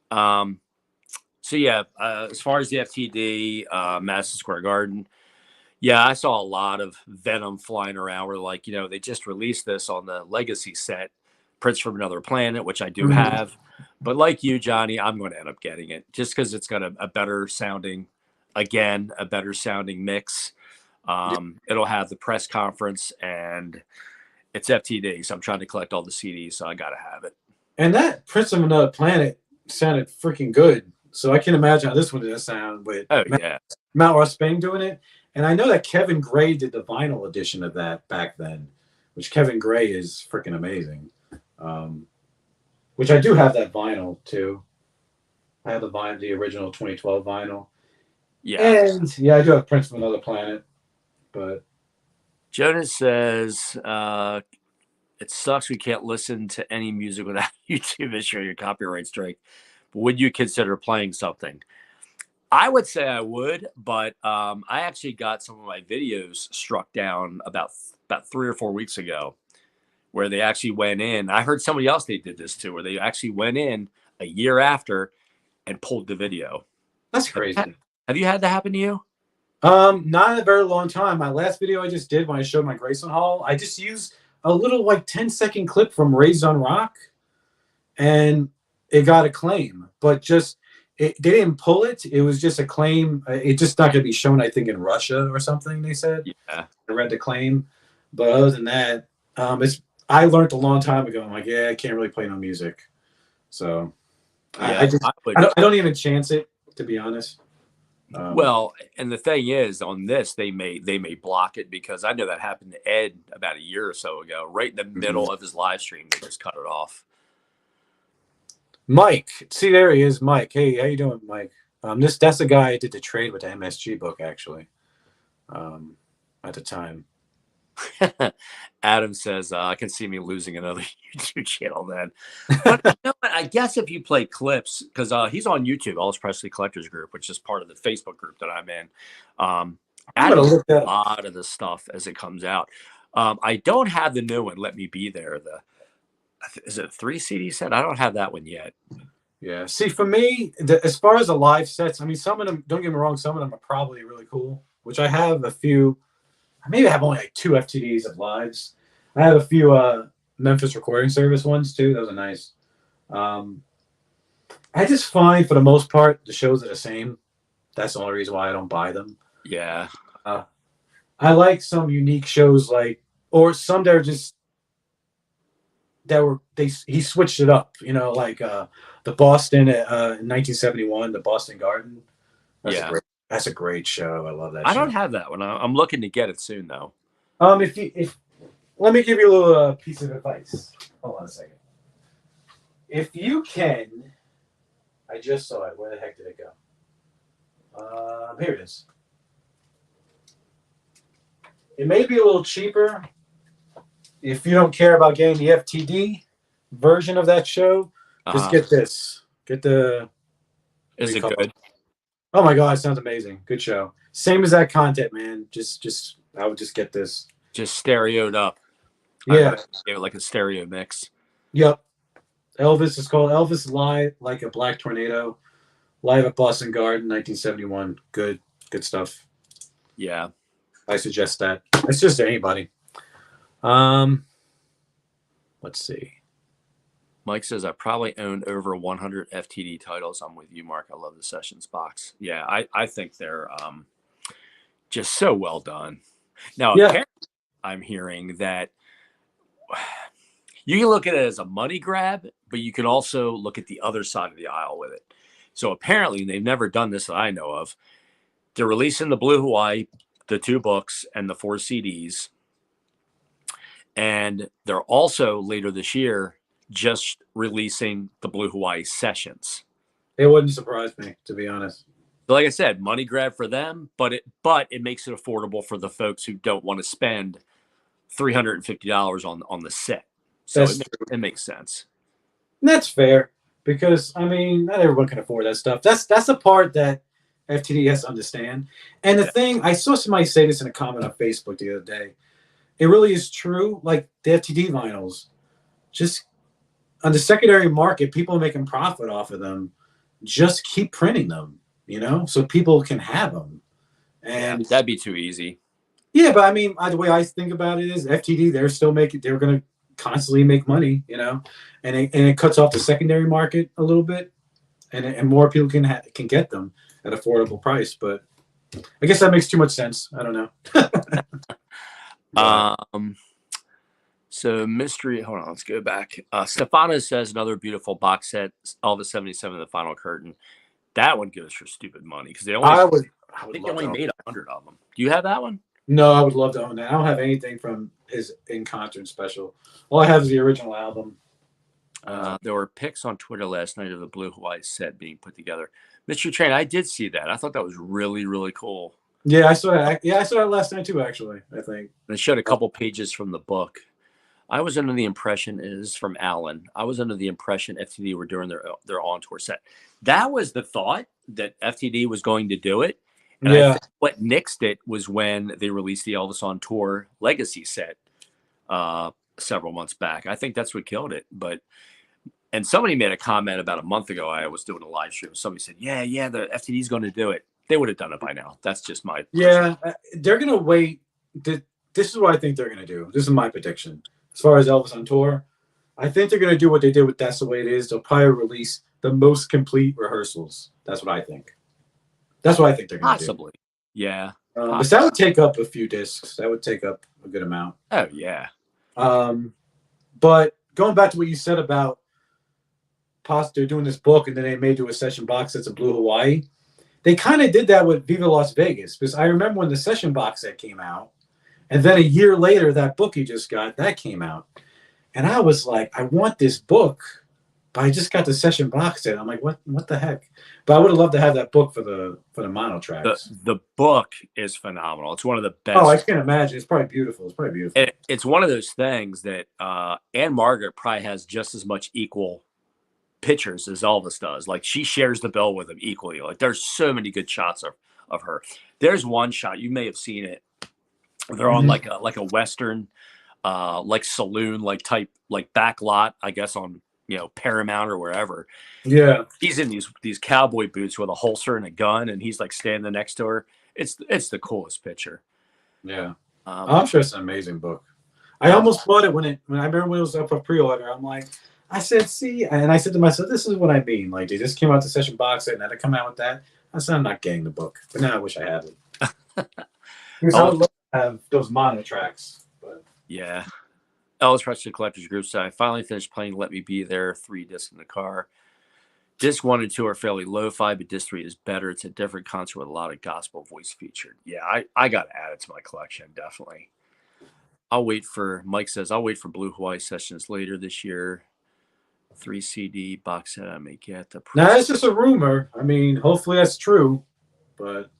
So yeah, as far as the FTD, Madison Square Garden, yeah, I saw a lot of venom flying around. Where like, they just released this on the Legacy set, Prince from Another Planet, which I do have. But like you, Johnny, I'm going to end up getting it just because it's got a better sounding mix. It'll have the press conference and it's FTD. So I'm trying to collect all the CDs. So I got to have it. And that Prince of Another Planet sounded freaking good. So I can imagine how this one does sound with Matt Ross Spain doing it. And I know that Kevin Gray did the vinyl edition of that back then, which Kevin Gray is freaking amazing. Which I do have that vinyl too. I have the original 2012 vinyl. Yeah. And yeah, I do have Prince of Another Planet. But Jonas says, it sucks we can't listen to any music without YouTube issuing your copyright strike. But would you consider playing something? I would say I would, but I actually got some of my videos struck down about 3 or 4 weeks ago, where they actually went in. I heard somebody else they did this too, where they actually went in a year after and pulled the video. That's crazy. Have you had that happen to you? Not in a very long time. My last video I just did when I showed my Graceland haul, I just used a little like 10-second clip from Raised on Rock, and it got a claim. But just they didn't pull it. It was just a claim. It's just not going to be shown, I think, in Russia or something. They said. Yeah, I read the claim, but other than that, I learned a long time ago. I'm like, yeah, I can't really play no music, so yeah, I don't even chance it, to be honest. Well, and the thing is, on this, they may block it, because I know that happened to Ed about a year or so ago. Right in the middle of his live stream, they just cut it off. Mike, see, there he is, Mike. Hey, how you doing, Mike? That's the guy I did the trade with the MSG book, actually. At the time. Adam says, I can see me losing another YouTube channel then. But you know what? I guess if you play clips, because he's on YouTube, Elvis Presley Collectors Group, which is part of the Facebook group that I'm in. Adam does a lot of the stuff as it comes out. I don't have the new one, Let Me Be There. Is it a 3 CD set? I don't have that one yet. Yeah. See, for me, as far as the live sets, I mean, some of them, don't get me wrong, some of them are probably really cool, which I have a few. Maybe I have only like 2 FTDs of lives. I have a few Memphis Recording Service ones too. Those are nice. I just find, for the most part, the shows are the same. That's the only reason why I don't buy them. Yeah. I like some unique shows, or some that are just he switched it up. You know, like the Boston in 1971, the Boston Garden. That's a great show. I love that show. I don't have that one. I'm looking to get it soon, though. If let me give you a little piece of advice. Hold on a second. If you can, I just saw it. Where the heck did it go? Here it is. It may be a little cheaper if you don't care about getting the FTD version of that show. Just get this. Get the. Is it good? Oh my God, it sounds amazing. Good show. Same as that content, man. I would just get this. Just stereoed up. Yeah. Give it like a stereo mix. Yep. Elvis is called Elvis Live Like a Black Tornado. Live at Boston Garden, 1971. Good stuff. Yeah. I suggest that. It's just anybody. Let's see. Mike says, I probably owned over 100 FTD titles. I'm with you, Mark. I love the Sessions box. Yeah, I think they're just so well done. Now, apparently, I'm hearing that you can look at it as a money grab, but you can also look at the other side of the aisle with it. So apparently, they've never done this that I know of. They're releasing the Blue Hawaii, the 2 books, and the 4 CDs. And they're also, later this year, just releasing the Blue Hawaii Sessions. It wouldn't surprise me, to be honest. But like I said, money grab for them, but it makes it affordable for the folks who don't want to spend $350 on the set. So it makes sense. And that's fair, because I mean, not everyone can afford that stuff. That's the part that FTD has to understand. And the thing, I saw somebody say this in a comment on Facebook the other day. It really is true. Like the FTD vinyls, just on the secondary market, people are making profit off of them. Just keep printing them, so people can have them. And that'd be too easy. Yeah, but I mean, the way I think about it is FTD, they're going to constantly make money, and it cuts off the secondary market a little bit, and more people can get them at affordable price. But I guess that makes too much sense. I don't know. So mystery. Hold on, let's go back. Stefano says another beautiful box set, Elvis 77, The Final Curtain. That one goes for stupid money, because they only. I think they only made 100 of them. Do you have that one? No, I would love to own that. I don't have anything from his in concert special. All I have is the original album. There were pics on Twitter last night of the Blue Hawaii set being put together. Mr. Train, I did see that. I thought that was really, really cool. Yeah, I saw that. Yeah, I saw that last night too. Actually, I think they showed a couple pages from the book. I was under the impression is from Alan. I was under the impression FTD were doing their on tour set. That was the thought that FTD was going to do it. And I think what nixed it was when they released the Elvis on Tour Legacy set several months back. I think that's what killed it. And somebody made a comment about a month ago. I was doing a live stream. Somebody said, yeah, the FTD is going to do it. They would have done it by now. That's just my they're going to wait. This is what I think they're going to do. This is my prediction. As far as Elvis on tour, I think they're going to do what they did with That's the Way It Is. They'll probably release the most complete rehearsals. That's what I think. That's what I think they're going to do. Possibly. Yeah. But that would take up a few discs. That would take up a good amount. Oh, yeah. But going back to what you said about they're doing this book and then they may do a session box sets of Blue Hawaii. They kind of did that with Viva Las Vegas, because I remember when the session box set came out, and then a year later, that book he just got, that came out. And I was like, I want this book, but I just got the session box set. I'm like, what the heck? But I would have loved to have that book for the mono tracks. The book is phenomenal. It's one of the best. Oh, I can't imagine. It's probably beautiful. It's one of those things that Anne Margaret probably has just as much equal pictures as Elvis does. Like, she shares the bill with him equally. Like, there's so many good shots of her. There's one shot, you may have seen it. They're on like a Western, like saloon, like type, like back lot, I guess, on, Paramount or wherever. Yeah. He's in these cowboy boots with a holster and a gun, and he's like standing next to her. It's the coolest picture. Yeah. I'm sure it's an amazing book. I almost bought it when I remember when it was up for pre-order. I'm like, I said, see, and I said to myself, this is what I mean. Like, they just came out the session box set and had to come out with that. I said, I'm not getting the book. But now I wish I had it. Because I would love to have those mono tracks. But yeah. Elvis Rush Collectors Group said, I finally finished playing Let Me Be There, 3 discs in the car. Disc 1 and 2 are fairly lo-fi, but disc 3 is better. It's a different concert with a lot of gospel voice featured. Yeah, I got to add it to my collection, definitely. Mike says, I'll wait for Blue Hawaii sessions later this year. 3 CD box set I may get. Now, that's just a rumor. I mean, hopefully that's true. But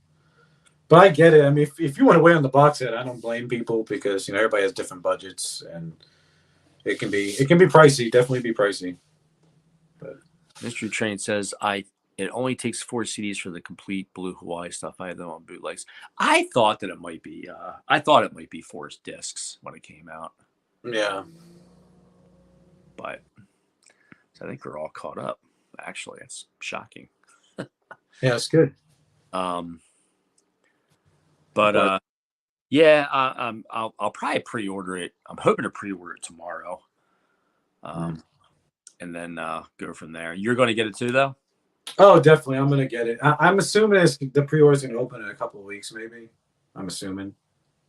I get it. I mean, if you want to wait on the box set, I don't blame people, because everybody has different budgets, and it can be pricey. Definitely be pricey. But Mr. Train says it only takes 4 CDs for the complete Blue Hawaii stuff. I have them on bootlegs. I thought it might be 4 discs when it came out. Yeah. But I think we're all caught up. Actually, it's shocking. Yeah, it's good. I'll probably pre-order it. I'm hoping to pre-order it tomorrow. And then go from there. You're going to get it too, though? Oh, definitely. I'm going to get it. I'm assuming the pre-order is going to open in a couple of weeks, maybe. I'm assuming.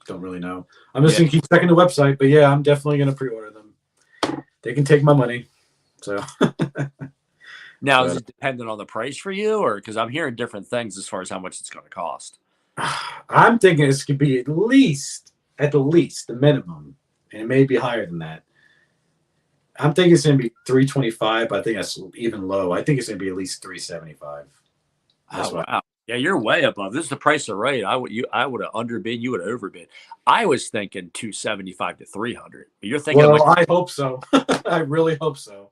Don't really know. I'm just going to keep checking the website. But yeah, I'm definitely going to pre-order them. They can take my money. So now, is it dependent on the price for you, or because I'm hearing different things as far as how much it's going to cost? I'm thinking it's going to be at least the minimum, and it may be higher than that. I'm thinking it's going to be $325, but I think that's even low. I think it's going to be at least $375. Wow. Yeah, you're way above. This is the price of right. I would have underbid. You would have overbid. I was thinking $275 to $300. But you're thinking. Well, I hope so. I really hope so.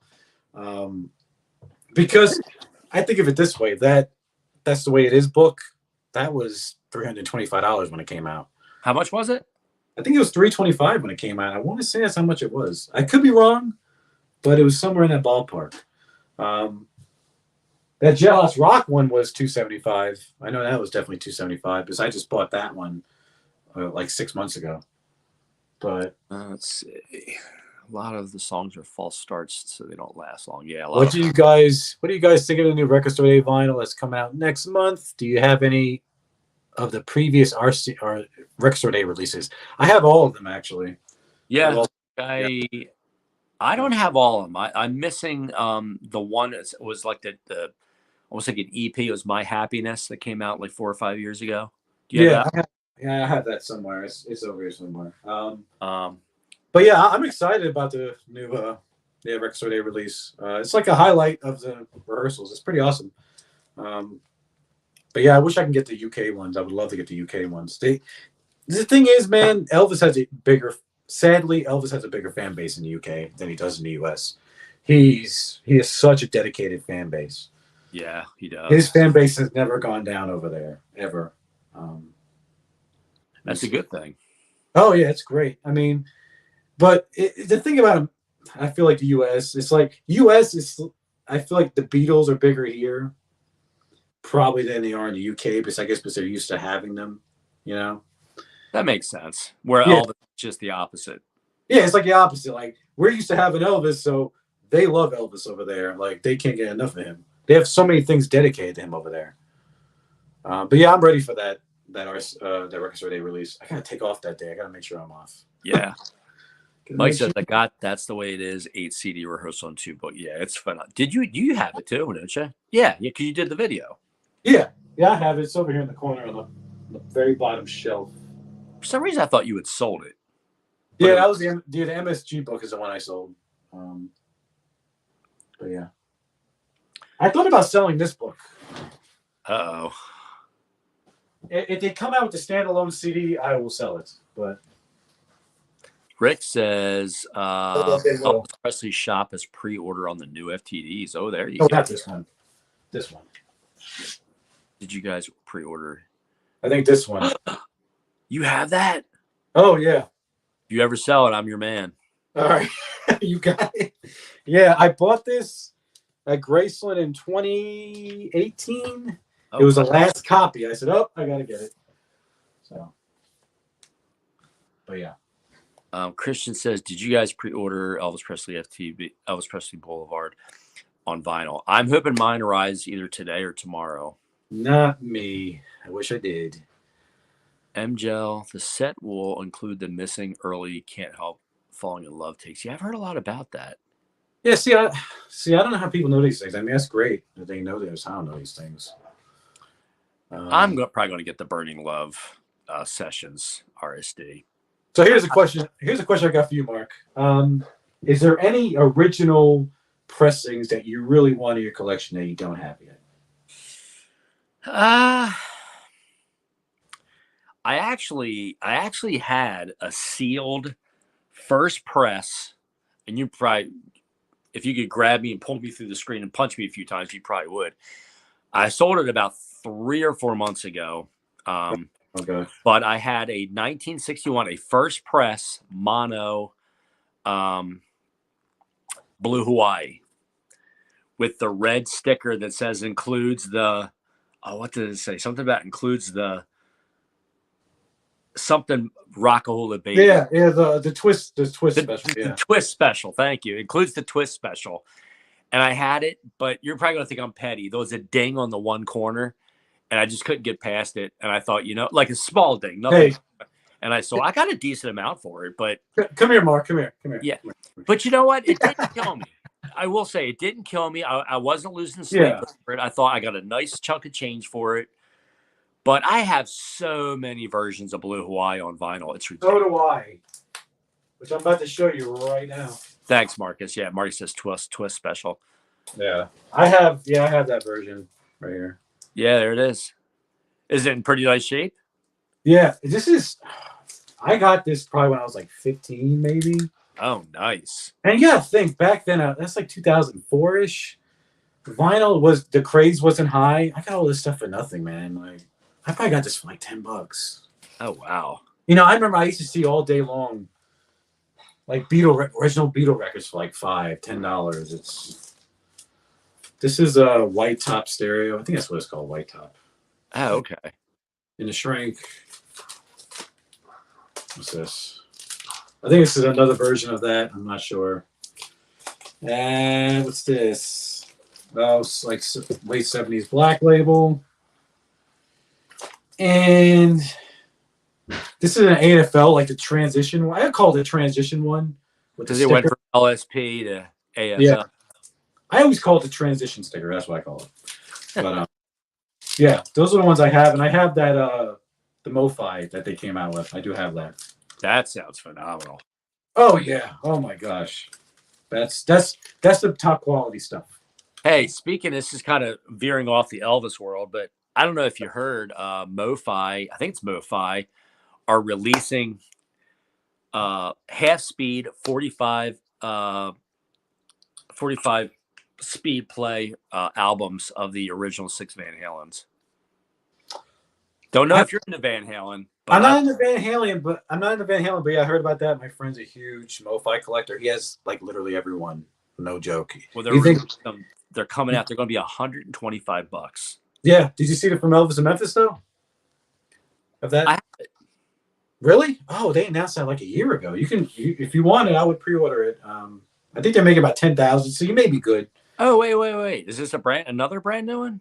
Because I think of it this way: That's the Way It Is book, that was $325 when it came out. How much was it? I think it was $325 when it came out. I want to say that's how much it was. I could be wrong, but it was somewhere in that ballpark. That Jailhouse Rock one was $275. I know that was definitely $275 because I just bought that one like 6 months ago. But let's see. A lot of the songs are false starts, so they don't last long. Yeah. What do you guys think of the new Record Store Day vinyl that's coming out next month? Do you have any of the previous RC or Record Store Day releases? I have all of them, actually. Yeah. I don't have all of them. I'm missing the one that was like the almost like an EP. It was My Happiness that came out like 4 or 5 years ago. Do you have that? I have that somewhere. It's over here somewhere. But yeah, I'm excited about the new Yeah, record store day release. It's like a highlight of the rehearsals. It's pretty awesome. But yeah, I wish I can get the UK ones. I would love to get the UK ones. The thing is, man, sadly, Elvis has a bigger fan base in the UK than he does in the US. He has such a dedicated fan base. Yeah, he does. His fan base has never gone down over there, ever. That's a good thing. Oh, yeah, it's great. I mean, but the thing about him, I feel like the US, it's like I feel like the Beatles are bigger here probably than they are in the UK, because I guess because they're used to having them, you know? That makes sense. Where Yeah. Elvis is just the opposite. Yeah, it's like the opposite. Like, we're used to having Elvis, so they love Elvis over there. Like, they can't get enough of him. They have so many things dedicated to him over there. But yeah, I'm ready for that record store day release. I gotta take off that day. I gotta make sure I'm off. Yeah. Mike says, that's the way it is. 8 CD rehearsal and 2 book. Yeah, it's fun. You have it too, don't you? Yeah, because you did the video. Yeah, I have it. It's over here in the corner on the very bottom shelf. For some reason, I thought you had sold it. Yeah, that was the MSG book is the one I sold. But yeah, I thought about selling this book. Uh-oh. If they come out with the standalone CD, I will sell it. But Rick says Elvis Presley's shop is pre-order on the new FTDs. Oh, there you go. Not this one. This one. Did you guys pre-order? I think this one. You have that? Oh, yeah. If you ever sell it, I'm your man. All right. You got it. Yeah, I bought this at Graceland in 2018. It was the last copy. I said, I got to get it. So, but yeah. Christian says, did you guys pre-order Elvis Presley Boulevard on vinyl? I'm hoping mine arrives either today or tomorrow. Not me. I wish I did. MGel, the set will include the missing early Can't Help Falling in Love takes. Yeah, I've heard a lot about that. Yeah, I don't know how people know these things. I mean, that's great that they know this. I don't know these things. I'm probably going to get the Burning Love Sessions RSD. So here's a question. Here's a question I got for you, Mark. Is there any original pressings that you really want in your collection that you don't have yet? I actually had a sealed first press, and you probably, if you could grab me and pull me through the screen and punch me a few times, you probably would. I sold it about 3 or 4 months ago. Okay. But I had a 1961, a first press mono Blue Hawaii with the red sticker that says includes the, what did it say? Something about includes the something Rockahula Baby. Yeah, the twist special. Yeah. The twist special, thank you. Includes the twist special. And I had it, but you're probably gonna think I'm petty. There was a ding on the one corner, and I just couldn't get past it. And I thought, like a small ding, nothing. Hey. And I got a decent amount for it, but come here, Mark. Come here. Yeah, but you know what? It didn't kill me. I will say it didn't kill me. I wasn't losing sleep for it. I thought I got a nice chunk of change for it. But I have so many versions of Blue Hawaii on vinyl. It's ridiculous. So do I, which I'm about to show you right now. Thanks, Marcus. Yeah, Marcus says twist special. Yeah, I have that version right here. Yeah, there it is. Is it in pretty nice shape? Yeah, I got this probably when I was like 15, maybe. Oh, nice. And you gotta think back then, that's like 2004-ish. Vinyl the craze wasn't high. I got all this stuff for nothing, man. Like, I probably got this for like $10. Oh, wow. I remember I used to see all day long, like original Beatle records for like $5-10. This is a white top stereo. I think that's what it's called, white top. Oh, okay. In the shrink. What's this? I think this is another version of that. I'm not sure. And what's this? Oh, it's like late 70s Black Label. And this is an AFL, like the transition one. I call it the transition one. Because it went from LSP to AFL. Yeah. I always call it the transition sticker. That's what I call it. But yeah, those are the ones I have. And I have that the Mofi that they came out with. I do have that. That sounds phenomenal. Oh, yeah. Oh, my gosh. That's the top quality stuff. Hey, speaking, this is kind of veering off the Elvis world, but I don't know if you heard Mofi, I think it's Mofi, are releasing half speed 45 speed play albums of the original 6 Van Halens. Don't know if you're into Van Halen. But I'm not into Van Halen, but yeah, I heard about that. My friend's a huge Mofi collector. He has like literally everyone. No joke. Well, they're coming out. They're going to be $125. Yeah. Did you see it from Elvis in Memphis though? Of that? Really? Oh, they announced that like a year ago. You can, if you want it, I would pre-order it. I think they're making about 10,000, so you may be good. Oh, wait. Is this another brand new one?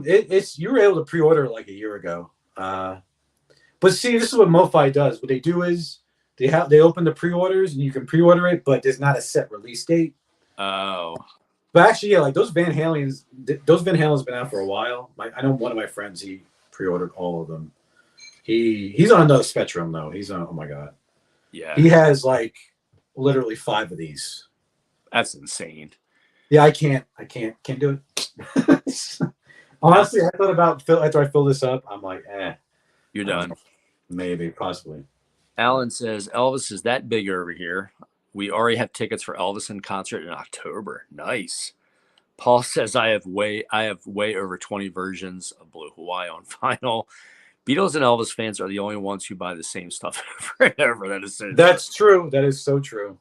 It's you were able to pre-order it like a year ago. But see, this is what Mofi does. What they do is they open the pre-orders and you can pre-order it, but there's not a set release date. Oh. But actually, yeah, like those Van Halen's been out for a while. I know one of my friends, he pre-ordered all of them. He's on another spectrum though. He's on, oh my God. Yeah. He has like literally 5 of these. That's insane. Yeah, I can't do it. Honestly, I thought about after I fill this up, I'm like, You're done. Maybe, possibly. Alan says Elvis is that big over here. We already have tickets for Elvis in concert in October. Nice. Paul says I have way over 20 versions of Blue Hawaii on vinyl. Beatles and Elvis fans are the only ones who buy the same stuff over and over. That is so That's true. That is so true.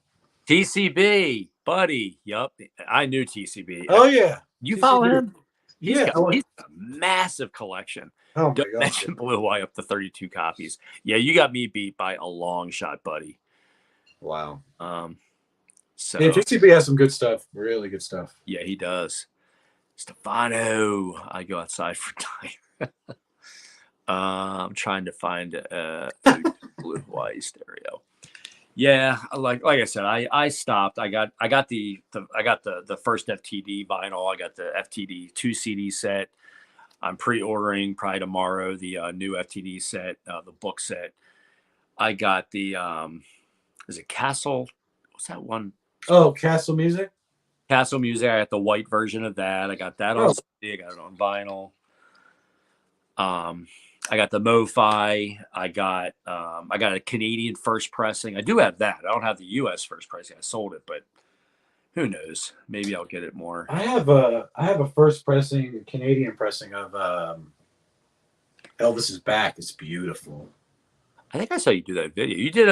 TCB, buddy. Yup. I knew TCB. Oh, yeah. You TCB. Follow him? He's He's got a massive collection. Oh, my Don't God. mention Blue Hawaii up to 32 copies. Yeah, you got me beat by a long shot, buddy. Wow. So yeah, TCB has some good stuff. Really good stuff. Yeah, he does. Stefano, I go outside for time. I'm trying to find a Blue Hawaii stereo. Yeah, like I said, I stopped. I got the first FTD vinyl. I got the FTD 2 CD set. I'm pre-ordering probably tomorrow the new FTD set, the book set. I got the is it Castle? What's that one? Oh, Castle Music. Castle Music. I got the white version of that. I got that on CD. I got it on vinyl. I got the Mofi. I got a Canadian first pressing. I do have that. I don't have the US first pressing. I sold it, but who knows? Maybe I'll get it more. I have a first pressing, Canadian pressing of Elvis's Back. It's beautiful. I think I saw you do that video. You did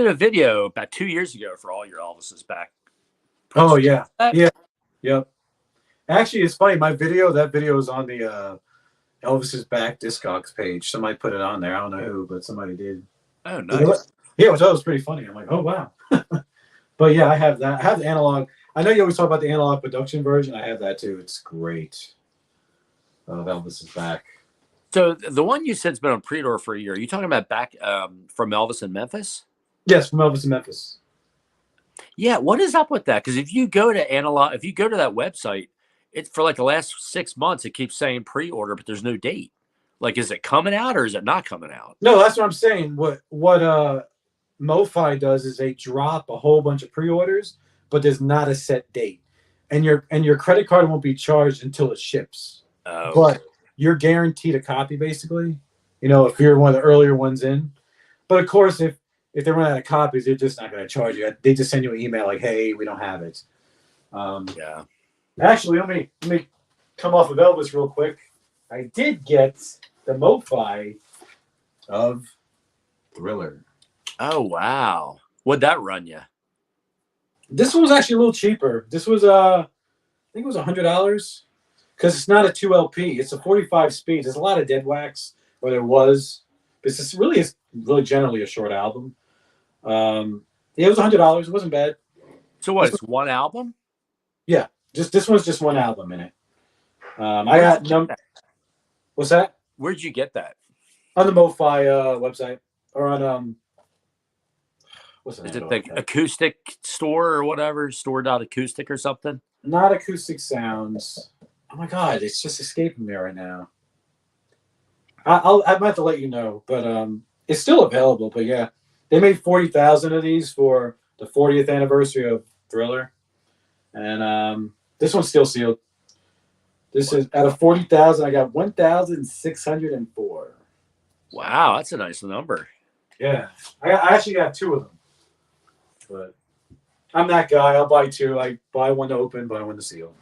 a video about 2 years ago for all your Elvis's Back. Oh yeah, yeah, yep. Actually, it's funny. That video is on the Elvis's Back Discogs page. Somebody put it on there. I don't know who, but somebody did. Oh, nice. Yeah, which was pretty funny. I'm like, oh wow. But yeah, I have that. I have the analog. I know you always talk about the analog production version. I have that too. It's great. Elvis's Back. So the one you said's been on pre-order for a year. Are you talking about back from Elvis in Memphis? Yes, from Elvis in Memphis. Yeah, what is up with that? Because if you go to that website, it's for like the last 6 months, it keeps saying pre-order, but there's no date. Like, is it coming out or is it not coming out? No, that's what I'm saying. What Mofi does is they drop a whole bunch of pre-orders, but there's not a set date, and your credit card won't be charged until it ships. Oh. But you're guaranteed a copy, basically. You know, if you're one of the earlier ones in. But of course, if they run out of copies, they're just not going to charge you. They just send you an email like, "Hey, we don't have it." Yeah. Actually, let me come off of Elvis real quick. I did get the Mofi of Thriller. Oh wow! What'd that run you? This one was actually a little cheaper. This was I think it was $100 because it's not a 2 LP. It's a 45 speed. There's a lot of dead wax, or there was. This is really generally a short album. It was $100. It wasn't bad. So what? It's one album? Yeah, this one's just one album in it. I got What's that? Where'd you get that? On the Mofi website, or on what's Is it the acoustic store or whatever? Store.acoustic or something? Not Acoustic Sounds. Oh my God, it's just escaping me right now. I might have to let you know, but it's still available. But yeah, they made 40,000 of these for the 40th anniversary of Thriller. And this one's still sealed. This is out of 40,000. I got 1,604. Wow, that's a nice number. Yeah, I actually got 2 of them, but I'm that guy. I'll buy 2. I buy one to open, buy one to seal.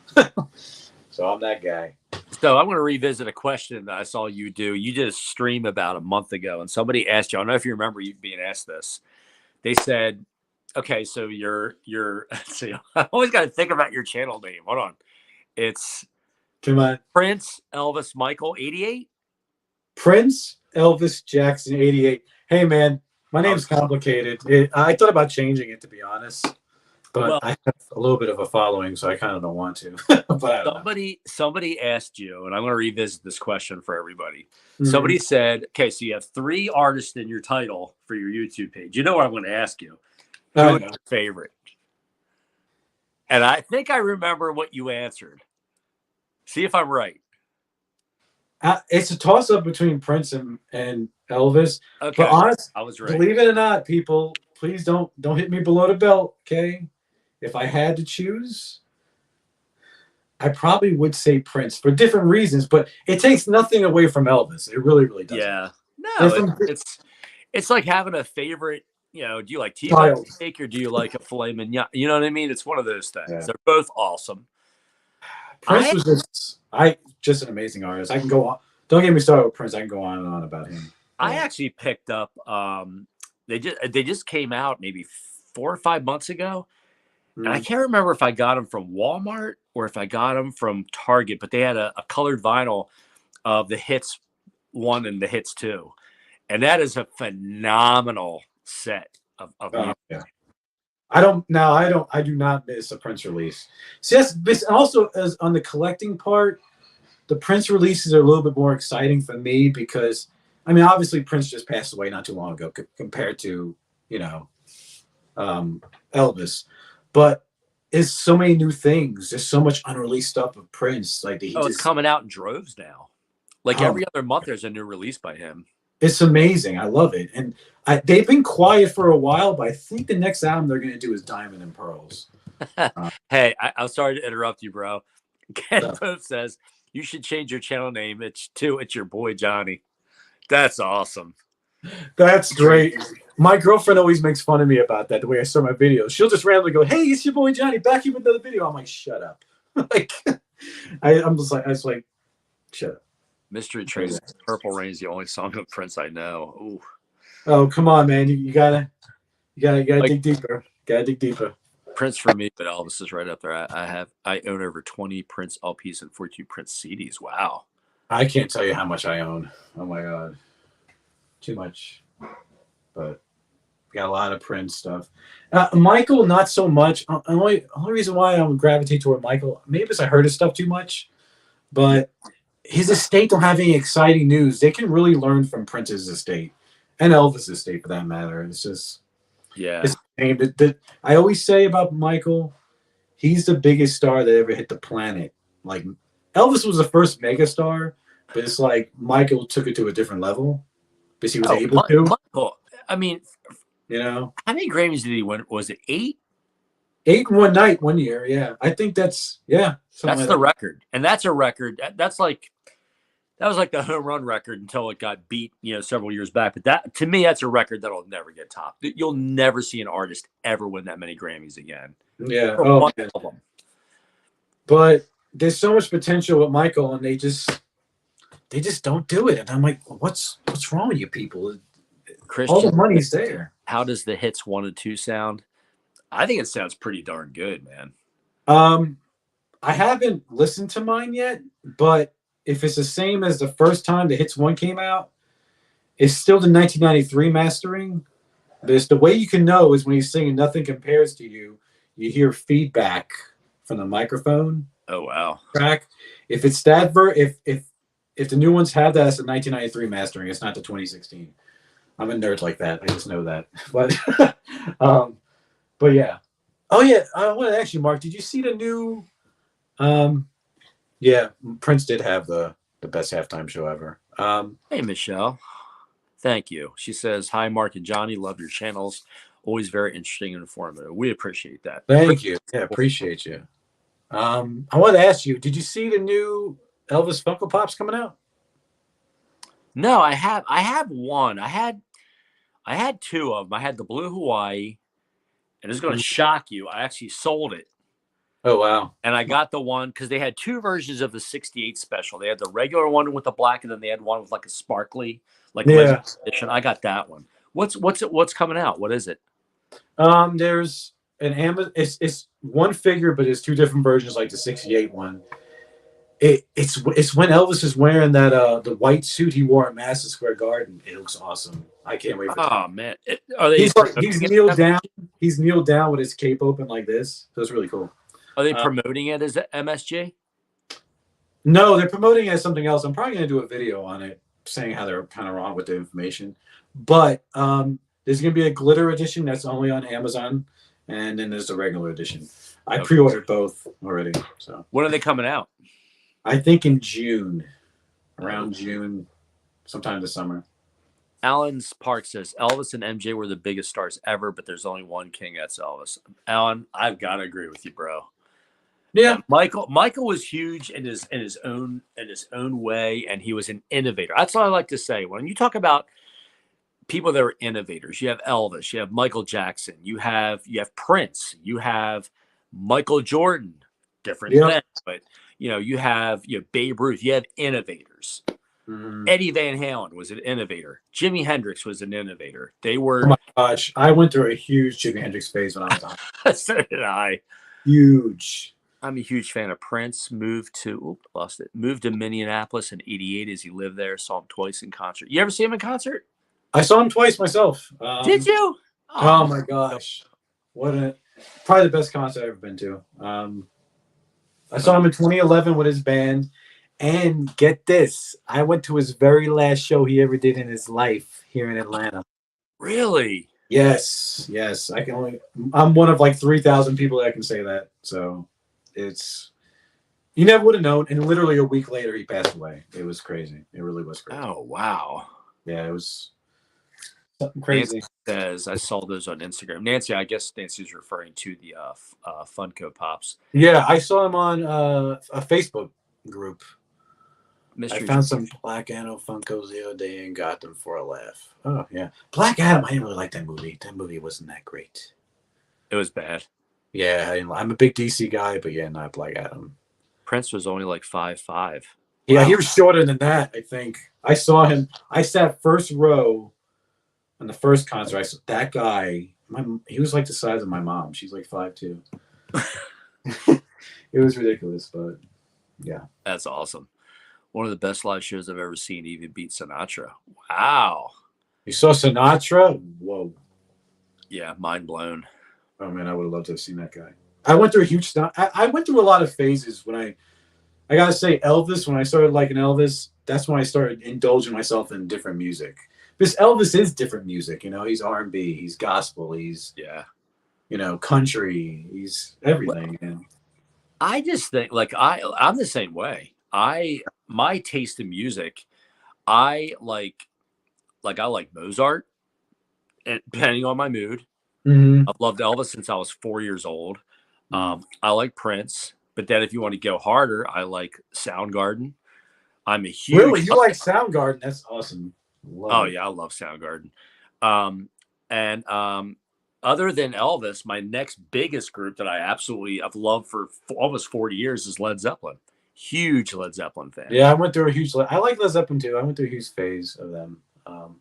So I'm that guy. So I'm going to revisit a question that I saw you do. You did a stream about a month ago, and somebody asked you. I don't know if you remember you being asked this. They said, "Okay, so you're." See, I always got to think about your channel name. Hold on, it's Come on, Prince Elvis Michael 88. Prince Elvis Jackson 88. Hey man, my name's complicated. I thought about changing it, to be honest, but I have a little bit of a following, so I kind of don't want to. But I don't know. Somebody asked you, and I'm going to revisit this question for everybody. Somebody said, "Okay, so you have 3 artists in your title for your YouTube page. You know what I'm going to ask you? Who's your favorite?" And I think I remember what you answered. See if I'm right. It's a toss-up between Prince and Elvis. Okay, but honestly, I was right. Believe it or not, people, please don't hit me below the belt. Okay, if I had to choose, I probably would say Prince for different reasons, but it takes nothing away from Elvis. It really, really doesn't. Yeah, no, it's like having a favorite. You know, do you like T-bone steak or do you like a filet mignon? You know what I mean? It's one of those things. Yeah. They're both awesome. Prince was just an amazing artist. I can go on. Don't get me started with Prince. I can go on and on about him. I actually picked up. They just came out maybe 4 or 5 months ago, and I can't remember if I got them from Walmart or if I got them from Target. But they had a colored vinyl of the Hits 1 and the Hits 2, and that is a phenomenal set of music. Yeah. I do not miss a Prince release. See, that's also as on the collecting part, the Prince releases are a little bit more exciting for me because, I mean, obviously Prince just passed away not too long ago compared to, Elvis, but there's so many new things. There's so much unreleased stuff of Prince. Like it's coming out in droves now. Like every other month, there's a new release by him. It's amazing. I love it. And they've been quiet for a while, but I think the next album they're going to do is Diamond and Pearls. Hey, I'm sorry to interrupt you, bro. Ken Pope says you should change your channel name. It's your boy Johnny. That's awesome. That's great. My girlfriend always makes fun of me about that, the way I start my videos. She'll just randomly go, "Hey, it's your boy Johnny, back here with another video." I'm like, "Shut up." Like, I was like, "Shut up." Mystery Train, Purple Rain is the only song of Prince I know. Ooh. Oh, come on, man. You gotta dig deeper. Gotta dig deeper. Prince for me, but Elvis is right up there. I own over 20 Prince LPs and 42 Prince CDs. Wow. I can't tell you how much I own. Oh my God. Too much. But we got a lot of Prince stuff. Michael, not so much. Only reason why I would gravitate toward Michael, maybe because I heard his stuff too much, but his estate don't have any exciting news. They can really learn from Prince's estate and Elvis' estate for that matter. It's just, I always say about Michael, he's the biggest star that ever hit the planet. Like Elvis was the first megastar, but it's like Michael took it to a different level because he was able to. Michael, I mean, how many Grammys did he win? Was it 8? 8 in one night, 1 year. Yeah, I think that's the record, and that's a record. That was like the home run record until it got beat, several years back. But that, to me, that's a record that'll never get topped. You'll never see an artist ever win that many Grammys again. Yeah. But there's so much potential with Michael, and they just don't do it. And I'm like, what's wrong with you people? Christian, all the money's there. How does the Hits 1 and 2 sound? I think it sounds pretty darn good, man. I haven't listened to mine yet, but if it's the same as the first time the Hits 1 came out, it's still the 1993 mastering. But it's the way you can know is when he's singing "Nothing Compares to You," you hear feedback from the microphone. Oh wow! Track. If it's that if the new ones have that, it's the 1993 mastering. It's not the 2016. I'm a nerd like that. I just know that. But yeah. Oh yeah. I want to ask you, Mark. Did you see the new? Yeah, Prince did have the best halftime show ever. Hey, Michelle. Thank you. She says, "Hi, Mark and Johnny. Love your channels. Always very interesting and informative." We appreciate that. Thank you. Yeah, appreciate you. I wanted to ask you, did you see the new Elvis Funko Pops coming out? No, I have one. I had two of them. I had the blue Hawaii, and it's going to shock you. I actually sold it. Oh wow! And I got the one because they had two versions of the '68 special. They had the regular one with the black, and then they had one with like a sparkly, like limited edition. I got that one. What's coming out? What is it? There's an Amazon. It's one figure, but it's two different versions, like the '68 one. It's when Elvis is wearing that the white suit he wore at Madison Square Garden. It looks awesome. I can't wait for that. Oh man, are they? He's kneeled down. He's kneeled down with his cape open like this. So it's really cool. Are they promoting it as MSG? No, they're promoting it as something else. I'm probably going to do a video on it, saying how they're kind of wrong with the information. But there's going to be a glitter edition that's only on Amazon, and then there's the regular edition. I pre-ordered both already. So when are they coming out? I think in June, around June, sometime this summer. Alan's Park says Elvis and MJ were the biggest stars ever, but there's only one king. That's Elvis. Alan, I've got to agree with you, bro. Yeah, Michael was huge in his own way, and he was an innovator. That's what I like to say. When you talk about people that are innovators, you have Elvis, you have Michael Jackson, you have Prince, you have Michael Jordan, different things, but you have Babe Ruth, you have innovators. Eddie Van Halen was an innovator. Jimi Hendrix was an innovator. They were. Oh my gosh, I went through a huge Jimi Hendrix phase when I was on. So did I. Huge. I'm a huge fan of Prince. Moved to Minneapolis in '88 as he lived there. Saw him twice in concert. You ever see him in concert? I saw him twice myself. Did you? Oh my gosh, probably the best concert I've ever been to. I saw him in 2011 with his band, and get this, I went to his very last show he ever did in his life here in Atlanta. Really? Yes. I'm one of like 3,000 people that can say that. So you never would have known. And literally a week later, he passed away. It was crazy. It really was crazy. Oh, wow. Yeah, it was something crazy. Nancy says, I saw those on Instagram. Nancy, I guess Nancy's referring to the Funko Pops. Yeah, I saw him on a Facebook group. Mystery I found some Black Adam Funkos the other day and got them for a laugh. Oh, yeah. Black Adam, I didn't really like that movie. That movie wasn't that great. It was bad. Yeah, I'm a big DC guy, but yeah, not Black Adam. Prince was only like 5'5". Yeah, wow. He was shorter than that, I think. I saw him. I sat first row on the first concert. I saw that guy. He was like the size of my mom. She's like 5'2". It was ridiculous, but yeah. That's awesome. One of the best live shows I've ever seen, even beat Sinatra. Wow. You saw Sinatra? Whoa. Yeah, mind blown. Oh man, I would have loved to have seen that guy. I went through a huge I went through a lot of phases when I gotta say Elvis, when I started liking Elvis, that's when I started indulging myself in different music. Because Elvis is different music, he's R&B, he's gospel, he's country, he's everything. Well, I just think I'm the same way. My taste in music, I like Mozart, and depending on my mood. Mm-hmm. I've loved Elvis since I was 4 years old. I like Prince, but then if you want to go harder, I like Soundgarden. I'm a huge. Really, you like Soundgarden? That's awesome. Yeah, I love Soundgarden. And other than Elvis, my next biggest group that I've loved for almost 40 years is Led Zeppelin. Huge Led Zeppelin fan. Yeah, I went through a huge. I like Led Zeppelin too. I went through a huge phase of them.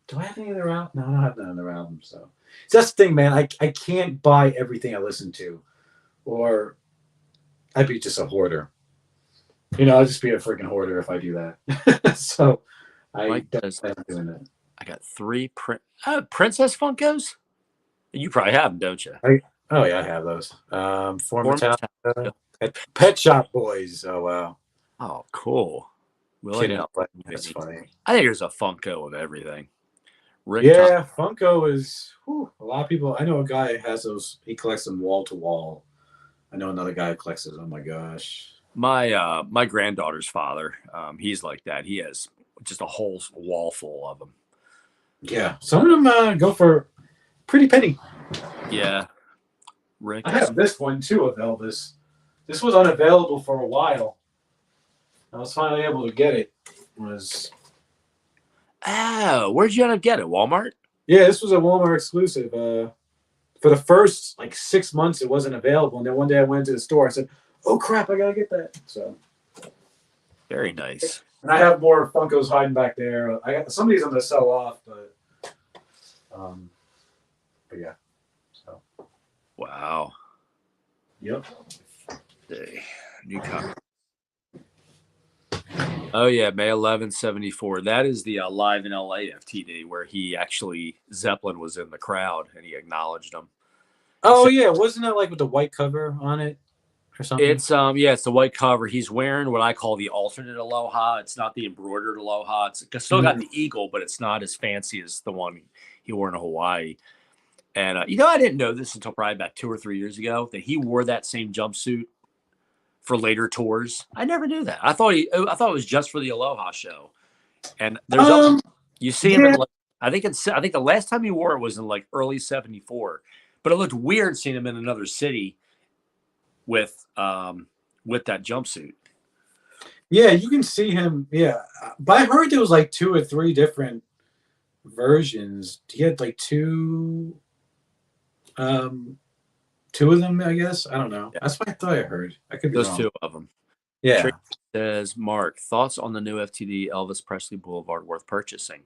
Do I have any of their albums? No, I don't have none of their albums. So that's the thing, man. I can't buy everything I listen to, or I'd be just a hoarder. I'll just be a freaking hoarder if I do that. So I don't plan on doing that. I got 3 Princess Funkos. You probably have them, don't you? Oh yeah, I have those. Metallica, Pet Shop Boys. Oh wow. Oh, cool. That's funny. I think there's a Funko of everything. Funko is a lot of people. I know a guy has those. He collects them wall to wall. I know another guy who collects those. Oh my gosh. My granddaughter's father, he's like that. He has just a whole wall full of them. Yeah, some of them go for pretty penny. Yeah. Rick, I have this one too of Elvis. This was unavailable for a while. I was finally able to get it. Oh, where'd you end up getting it? Walmart? Yeah, this was a Walmart exclusive. For the first like 6 months, it wasn't available, and then one day I went to the store. I said, "Oh crap, I gotta get that." So very nice. And I have more Funkos hiding back there. I got some of these I'm gonna sell off, but yeah. So wow. Yep. New copy. Oh yeah, May 11, 74. That is the Live in LA FTD where he actually Zeppelin was in the crowd and he acknowledged him. Oh yeah, wasn't that like with the white cover on it or something? It's it's the white cover. He's wearing what I call the alternate aloha. It's not the embroidered aloha. It's still got the eagle, but it's not as fancy as the one he wore in Hawaii. And I didn't know this until probably about 2 or 3 years ago that he wore that same jumpsuit for later tours. I never knew that. I thought it was just for the Aloha show. And there's you see him in I think the last time he wore it was in like early 74. But it looked weird seeing him in another city with that jumpsuit. Yeah, you can see him. Yeah, but I heard there was like 2 or 3 different versions. He had like two of them, I guess. I don't know. Yeah. That's what I thought I heard. I could be wrong. 2 of them. Yeah. Tracy says, Mark, thoughts on the new FTD Elvis Presley Boulevard worth purchasing?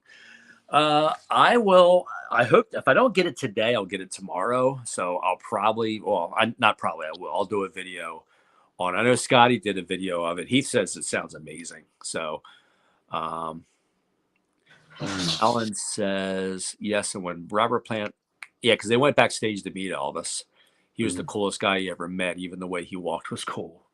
I will. I hope if I don't get it today, I'll get it tomorrow. So I'll probably, not probably, I will. I'll do a video on. I know Scotty did a video of it. He says it sounds amazing. So, Alan says yes. And when Robert Plant, because they went backstage to meet Elvis. He was the coolest guy he ever met. Even the way he walked was cool.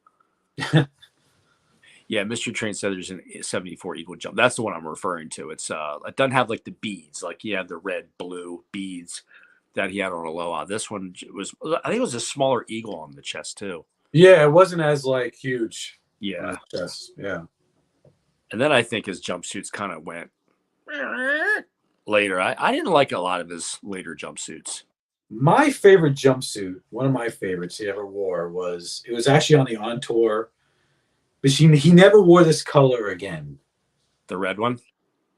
Yeah, Mr. Train said there's a 74 eagle jump. That's the one I'm referring to. It's it doesn't have like the beads, like he had the red, blue beads that he had on Aloha. This one was, I think it was a smaller eagle on the chest too. Yeah, it wasn't as like huge. Yeah. Chest. Yeah. And then I think his jumpsuits kind of went later. I didn't like a lot of his later jumpsuits. My favorite jumpsuit, one of my favorites he ever wore it was actually on the On Tour. But he never wore this color again. The red one?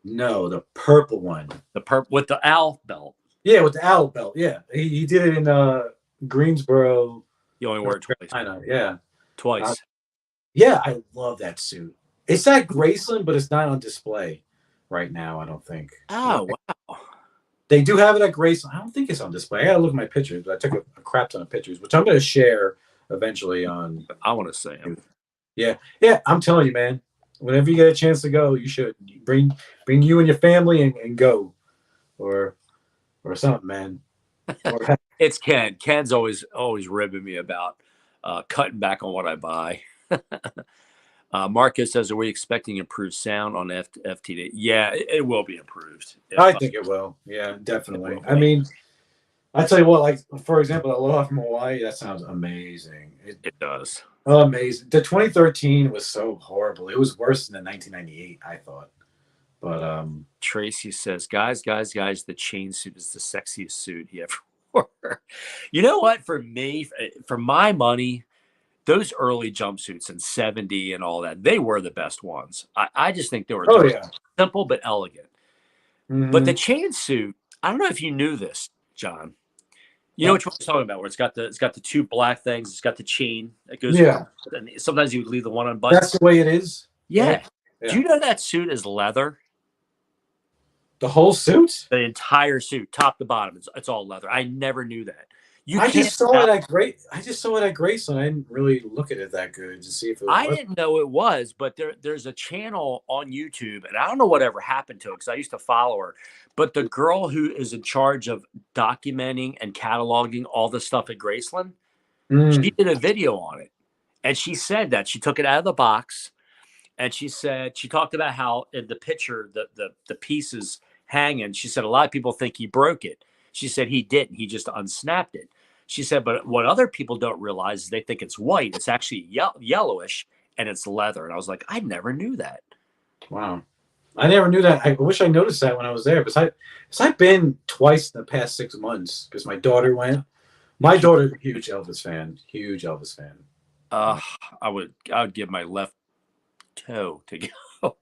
No, the purple one. The purple with the owl belt. Yeah, with the owl belt. Yeah, he did it in Greensboro. You only wore it twice. I know. Yeah, twice. Yeah, I love that suit. It's at Graceland, but it's not on display right now. I don't think. Oh wow. They do have it at Graceland. I don't think it's on display. I gotta look at my pictures. But I took a crap ton of pictures, which I'm gonna share eventually on. I want to say them. Yeah, I'm telling you, man. Whenever you get a chance to go, you should bring you and your family and go, or something, man. It's Ken. Ken's always ribbing me about cutting back on what I buy. Marcus says, "Are we expecting improved sound on FTD?" Yeah, it will be improved. I think it will. Yeah, definitely. I mean, I tell you what, like for example, Aloha from Hawaii, that sounds amazing. It does. Amazing. The 2013 was so horrible. It was worse than the 1998, I thought. But Tracy says, guys, the chain suit is the sexiest suit he ever wore. You know what? For me, for my money, those early jumpsuits in 70 and all that, they were the best ones. I just think they were simple but elegant. Mm-hmm. But the chain suit, I don't know if you knew this, John. You know which one I'm talking about, where it's got the 2 black things, it's got the chain that goes. Yeah. And sometimes you would leave the one unbuttoned. That's the way it is. Yeah. Do you know that suit is leather? The whole suit? The entire suit, top to bottom, it's all leather. I never knew that. I just saw it at Graceland. I didn't really look at it that good to see if it was. I didn't know it was, but there's a channel on YouTube, and I don't know whatever happened to it because I used to follow her. But the girl who is in charge of documenting and cataloging all the stuff at Graceland, she did a video on it, and she said that she took it out of the box, and she talked about how in the picture the pieces hanging. She said a lot of people think he broke it. She said he didn't. He just unsnapped it. She said, but what other people don't realize is they think it's white. It's actually yellowish, and it's leather. And I was like, I never knew that. Wow. I never knew that. I wish I noticed that when I was there. Because I've been twice in the past 6 months because my daughter went. My daughter, huge Elvis fan. I would give my left toe to go.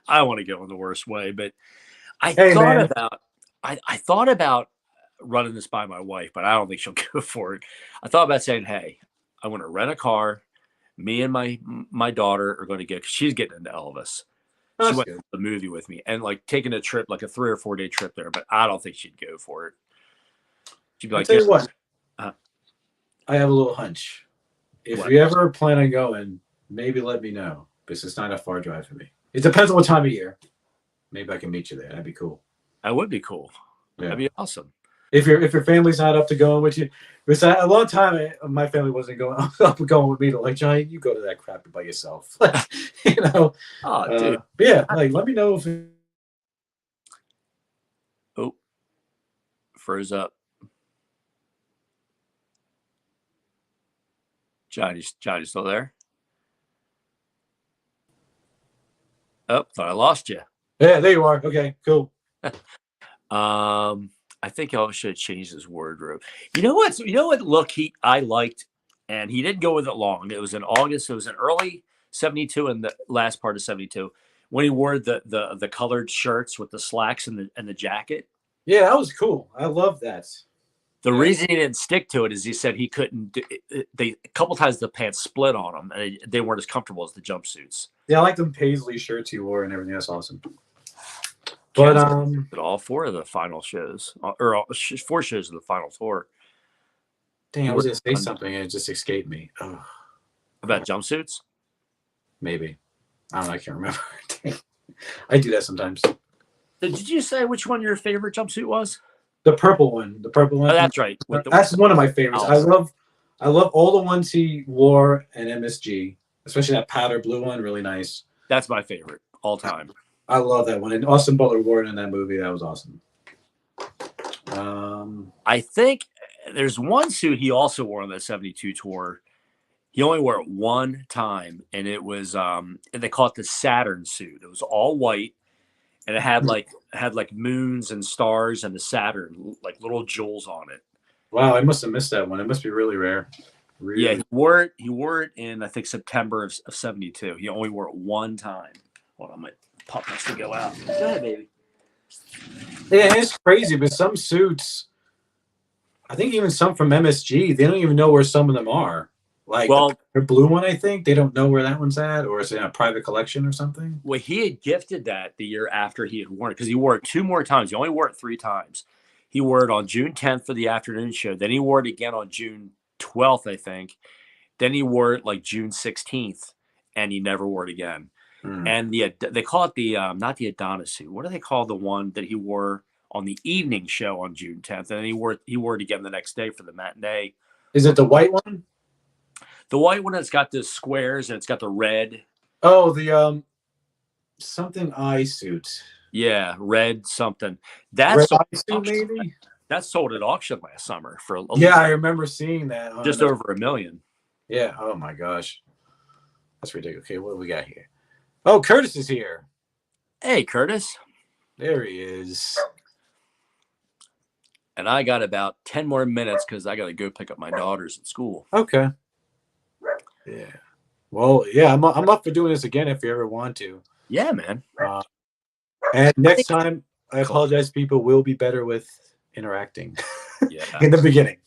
I want to go in the worst way, but I thought about running this by my wife, but I don't think she'll go for it. I thought about saying, "Hey, I want to rent a car. Me and my daughter are going to get. Cause she's getting into Elvis. She went to the movie with me and like taking a trip, like a 3 or 4 day trip there. But I don't think she'd go for it. She'd be like, "Tell you what, I have a little hunch. If you ever plan on going, maybe let me know because it's not a far drive for me. It depends on what time of year. Maybe I can meet you there. That'd be cool. That would be cool. Yeah. That'd be awesome. If your family's not up to going with you, because a long time my family wasn't going with me to like, Johnny, you go to that crap by yourself, you know. Oh, dude. But yeah, like let me know if. Oh, froze up. Johnny's still there? Oh, thought I lost you. Yeah, there you are. Okay, cool. I think Elvis should have changed his wardrobe. You know what look I liked, and he didn't go with it long. It was in August. It was in early 72 and the last part of 72 when he wore the colored shirts with the slacks and the jacket. Yeah, that was cool. I love that. The reason he didn't stick to it is he said he couldn't do it. A couple times the pants split on him, and they weren't as comfortable as the jumpsuits. Yeah, I like them paisley shirts he wore and everything. That's awesome. But all 4 of the final shows, or 4 shows of the final tour. Dang, I was gonna say something and it just escaped me. Oh. About jumpsuits? Maybe. I don't know. I can't remember. I do that sometimes. Did you say which one your favorite jumpsuit was? The purple one. The purple one. Oh, that's right. That's one of my favorites. I love all the ones he wore in MSG, especially that powder blue one. Really nice. That's my favorite all time. I love that one. And Austin Butler wore it in that movie. That was awesome. I think there's one suit he also wore on the 72 tour. He only wore it one time, and it was they call it the Saturn suit. It was all white, and it had like moons and stars and the Saturn, like little jewels on it. Wow, I must have missed that one. It must be really rare. Really? Yeah, he wore it in I think September of 72. He only wore it one time. Hold on, my pup has to go out. Go ahead, baby. Yeah, it's crazy, but some suits, I think even some from MSG, they don't even know where some of them are. Like the blue one, I think they don't know where that one's at, or is it in a private collection or something? Well, he had gifted that the year after he had worn it because he wore it 2 more times. He only wore it 3 times. He wore it on June 10th for the afternoon show. Then he wore it again on June 12th, I think. Then he wore it like June 16th, and he never wore it again. And they call it the not the Adonis suit. What do they call the one that he wore on the evening show on June 10th? And then he wore it again the next day for the matinee. Is it the white one? The white one that's got the squares and it's got the red. Oh, the something eye suit. Yeah, red something. That's red eye suit, maybe. That sold at auction last summer for I remember seeing that. Just over $1 million. Yeah. Oh my gosh, that's ridiculous. Okay, what do we got here? Oh, Curtis is here. Hey, Curtis. There he is. And I got about 10 more minutes because I got to go pick up my daughters at school. Okay. Yeah. Well, yeah, I'm up for doing this again if you ever want to. Yeah, man. And next time, I apologize, people will be better with interacting. Yeah. In the beginning.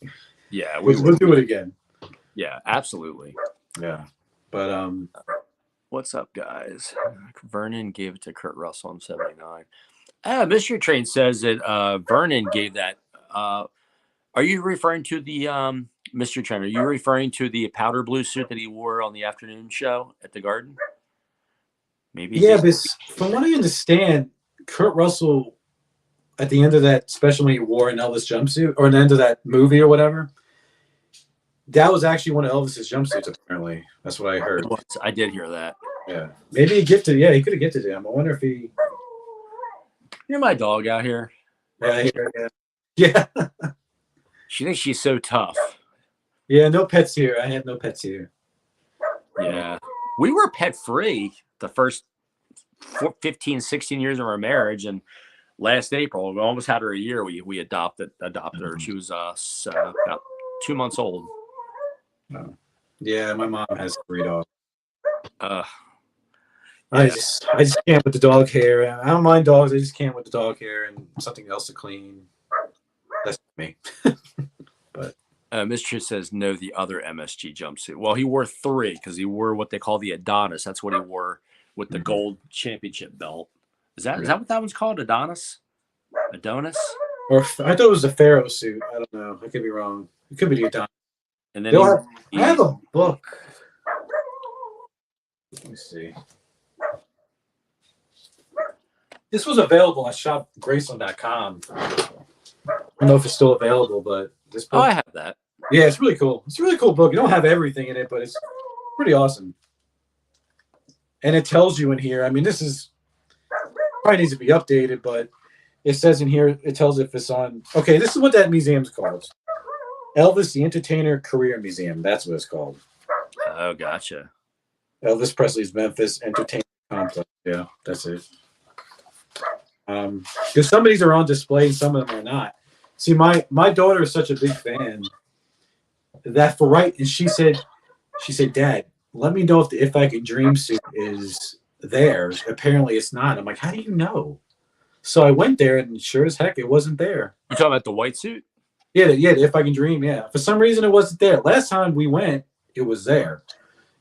Yeah, we'll do it again. Yeah, absolutely. Yeah. But what's up, guys? Vernon gave it to Kurt Russell in 79. Mystery Train says that Vernon gave that. Are you referring to the Mystery Train? Are you referring to the powder blue suit that he wore on the afternoon show at the Garden? Maybe. Yeah, but from what I understand, Kurt Russell, at the end of that special when he wore an Elvis jumpsuit, or at the end of that movie or whatever, that was actually one of Elvis's jumpsuits, apparently. That's what I heard. I did hear that. Yeah. Maybe he gifted. Yeah, he could have gifted him. I wonder if he. You're my dog out here. Yeah. She thinks she's so tough. Yeah, no pets here. I had no pets here. Yeah. We were pet free the first 15, 16 years of our marriage. And last April, we almost had her a year. We adopted her. She was about 2 months old. Oh. Yeah, my mom has 3 dogs. Uh, I yeah. just can't with the dog hair. I don't mind dogs. I just can't with the dog hair and something else to clean. That's me. But Mistress says no, the other MSG jumpsuit. Well, he wore 3 because he wore what they call the Adonis. That's what he wore with the gold championship belt. Is that what that one's called? Adonis? Adonis? or I thought it was a Pharaoh suit. I don't know. I could be wrong. It could be the Adonis. And then I have a book. Let me see. This was available at shopgraceland.com. I don't know if it's still available, but this book. Oh, I have that. Yeah, it's really cool. It's a really cool book. You don't have everything in it, but it's pretty awesome. And it tells you in here. I mean, this is probably needs to be updated, but it says in here, it tells if it's on. Okay, this is what that museum's called. Elvis the Entertainer Career Museum. That's what it's called. Oh, gotcha. Elvis Presley's Memphis Entertainment Complex. Yeah, that's it. Because some of these are on display and some of them are not. See, my daughter is such a big fan that and she said, Dad, let me know if the If I Could Dream suit is there. Apparently it's not. I'm like, how do you know? So I went there and sure as heck it wasn't there. You talking about the white suit? Yeah, the If I Can Dream, yeah. For some reason it wasn't there. Last time we went, it was there.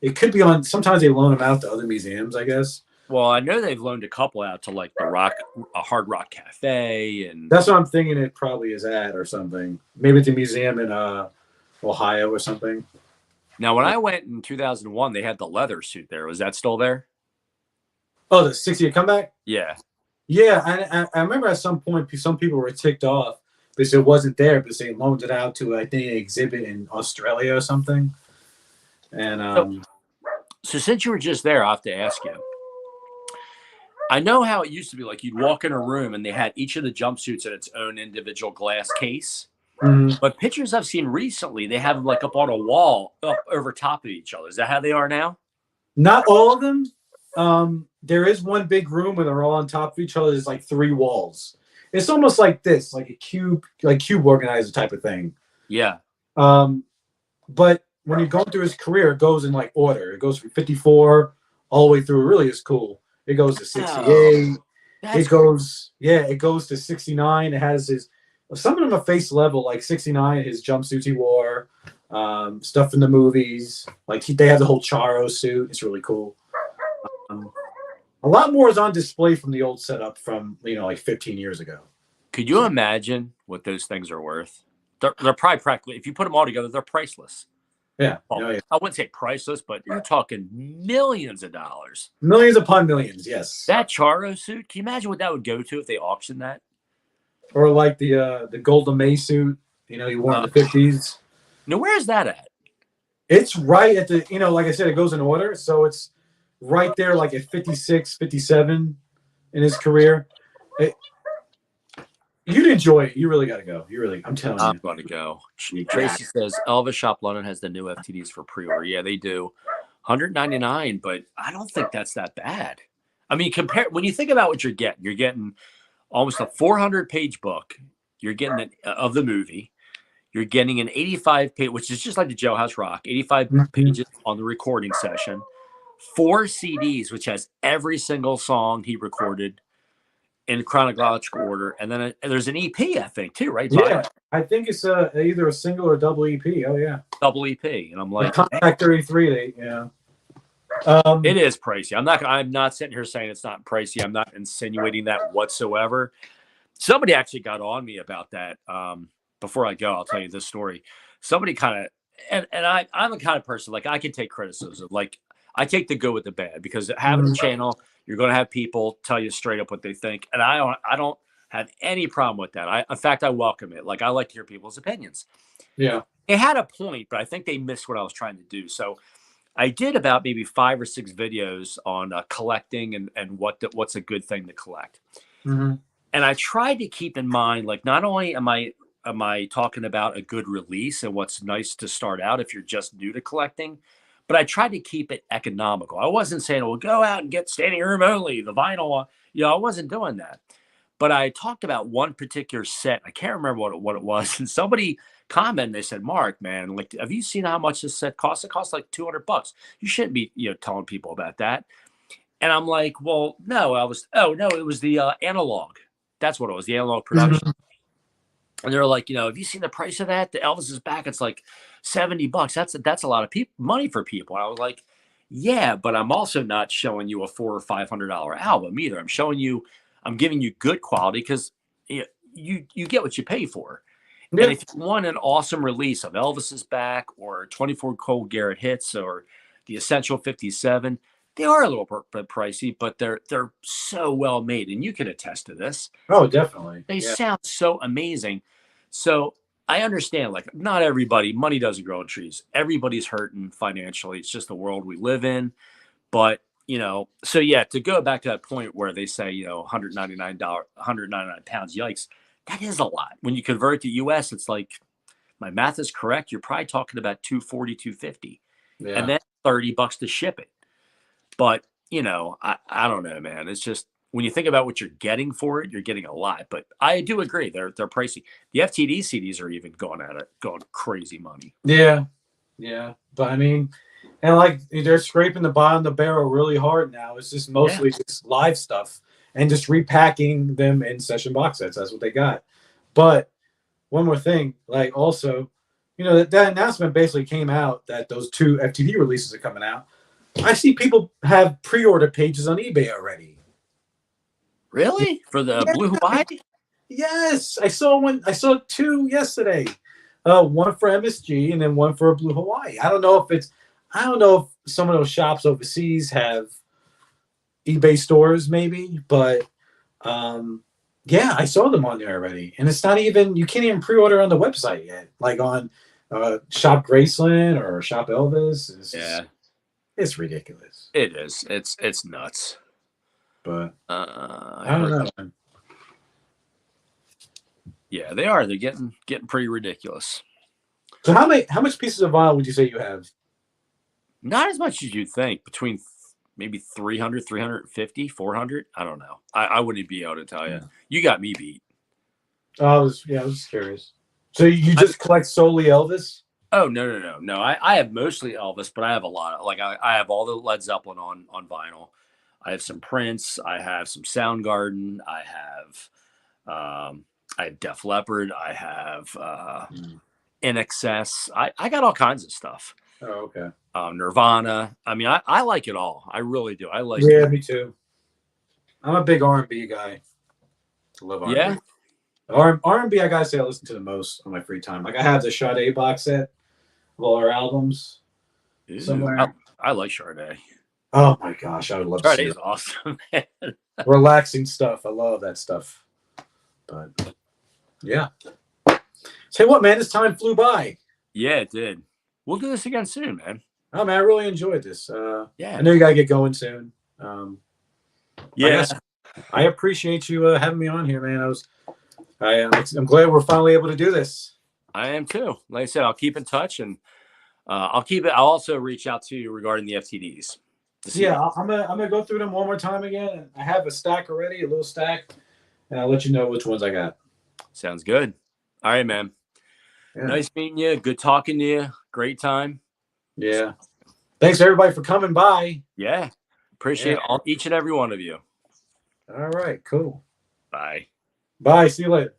It could be on. Sometimes they loan them out to other museums, I guess. Well, I know they've loaned a couple out to like a Hard Rock Cafe, and that's what I'm thinking. It probably is at or something. Maybe it's a museum in Ohio or something. Now, when I went in 2001, they had the leather suit there. Was that still there? Oh, the 60th comeback? Yeah. Yeah, I remember at some point some people were ticked off because it wasn't there because they loaned it out to I think an exhibit in Australia or something. And so since you were just there, I have to ask you. I know how it used to be. Like you'd walk in a room and they had each of the jumpsuits in its own individual glass case. Mm-hmm. But pictures I've seen recently, they have them like up on a wall, up over top of each other. Is that how they are now? Not all of them. There is one big room where they're all on top of each other. There's like 3 walls. It's almost like this, like a cube organizer type of thing. Yeah. But when you're going through his career, it goes in like order. It goes from 54 all the way through. It really is cool. It goes to 68. It goes to 69. It has some of them are face level, like 69, his jumpsuits he wore, stuff from the movies. Like they have the whole Charo suit. It's really cool. A lot more is on display from the old setup from, like 15 years ago. Could you imagine what those things are worth? They're probably practically, if you put them all together, they're priceless. Yeah. Well, yeah. I wouldn't say priceless, but you're talking millions of dollars. Millions upon millions, yes. That Charo suit, can you imagine what that would go to if they auctioned that? Or like the Golda May suit, he wore in the 50s. Now, where is that at? It's right at the, like I said, it goes in order. So it's right there, like at 56, 57 in his career. You'd enjoy it. You really got to go. I'm telling you. I'm going to go. Tracy says Elvis Shop London has the new FTDs for pre-order. Yeah, they do. $199, but I don't think that's that bad. I mean, when you think about what you're getting almost a 400-page book. You're getting of the movie. You're getting an 85-page, which is just like the Jailhouse Rock, 85 pages on the recording session. 4 CDs, which has every single song he recorded in chronological order, and then there's an EP, I think, too, right? Yeah, I think it's either a single or double EP. Oh yeah, double EP, and I'm like, Compact 33. it is pricey. I'm not sitting here saying it's not pricey. I'm not insinuating that whatsoever. Somebody actually got on me about that. Before I go, I'll tell you this story. Somebody kind of, and I'm the kind of person like I can take criticism. Like I take the good with the bad because having a channel, you're going to have people tell you straight up what they think. And I don't have any problem with that. In fact, I welcome it. Like I like to hear people's opinions. Yeah. It had a point, but I think they missed what I was trying to do. So I did about maybe 5 or 6 videos on collecting and what's a good thing to collect. Mm-hmm. And I tried to keep in mind, like, not only am I talking about a good release and what's nice to start out if you're just new to collecting, but I tried to keep it economical. I wasn't saying, well, go out and get standing room only, the vinyl. I wasn't doing that. But I talked about one particular set. I can't remember what it was. And somebody commented, they said, Mark, man, like, have you seen how much this set costs? It costs like $200. You shouldn't be, telling people about that. And I'm like, well, no, it was the analog. That's what it was, the analog production. Mhm. And they're like, have you seen the price of that? The Elvis is back. It's like $70. That's a lot of money for people. And I was like, yeah, but I'm also not showing you a $400 or $500 album either. I'm giving you good quality because you get what you pay for. Yeah. And if you want an awesome release of Elvis is back or 24 Cold Garrett hits or the Essential 57, they are a little bit pricey, but they're so well made, and you can attest to this. Oh, definitely. They sound so amazing. So I understand, like, not everybody, money doesn't grow on trees. Everybody's hurting financially. It's just the world we live in. But, so yeah, to go back to that point where they say, $199, 199 pounds, yikes, that is a lot. When you convert it to US, it's like, my math is correct, you're probably talking about 240, 250. Yeah. And then $30 to ship it. But, I don't know, man. It's just, when you think about what you're getting for it, you're getting a lot. But I do agree, they're pricey. The FTD CDs are even going crazy money. Yeah. Yeah. But I mean, and like they're scraping the bottom of the barrel really hard now. It's just mostly just live stuff and just repacking them in session box sets. That's what they got. But one more thing, like also, that announcement basically came out that those 2 FTD releases are coming out. I see people have pre-order pages on eBay already. Really? For the Blue Hawaii? Yes, I saw one. I saw 2 yesterday. One for MSG and then one for Blue Hawaii. I don't know if some of those shops overseas have eBay stores, maybe, but yeah, I saw them on there already. And it's not even, you can't even pre-order on the website yet, like on Shop Graceland or Shop Elvis. It's ridiculous. It is. It's nuts. But I don't know, man. Yeah, they are. They're getting pretty ridiculous. So how much pieces of vinyl would you say you have? Not as much as you'd think. Between maybe 300, 350, 400. I don't know. I wouldn't be able to tell you. You got me beat. I was just curious. So you just collect solely Elvis? Oh, no. I have mostly Elvis, but I have a lot of, like, I have all the Led Zeppelin on vinyl. I have some Prince. I have some Soundgarden. I have Def Leppard. I have In Excess. I got all kinds of stuff. Oh, okay. Nirvana. I mean, I like it all. I really do. I like it. Me too. I'm a big R&B guy. I love R&B. Yeah. R&B, I gotta say, I listen to the most on my free time. Like, I have the Sade box set of all our albums somewhere. I like Sade. Oh my gosh, I would love to see it. Sade's awesome, man. Relaxing stuff. I love that stuff. But yeah. Say what, man? This time flew by. Yeah, it did. We'll do this again soon, man. Oh man, I really enjoyed this. Yeah. I know you gotta get going soon. Yeah. I appreciate you having me on here, man. I'm glad we're finally able to do this. I am too. Like I said, I'll keep in touch, and I'll also reach out to you regarding the FTDs. Yeah, I'm gonna go through them one more time again. I have a stack already, a little stack, and I'll let you know which ones I got. Sounds good. All right, man. Yeah. Nice meeting you. Good talking to you. Great time. Yeah. Thanks everybody for coming by. Yeah. Appreciate each and every one of you. All right. Cool. Bye. Bye. See you later.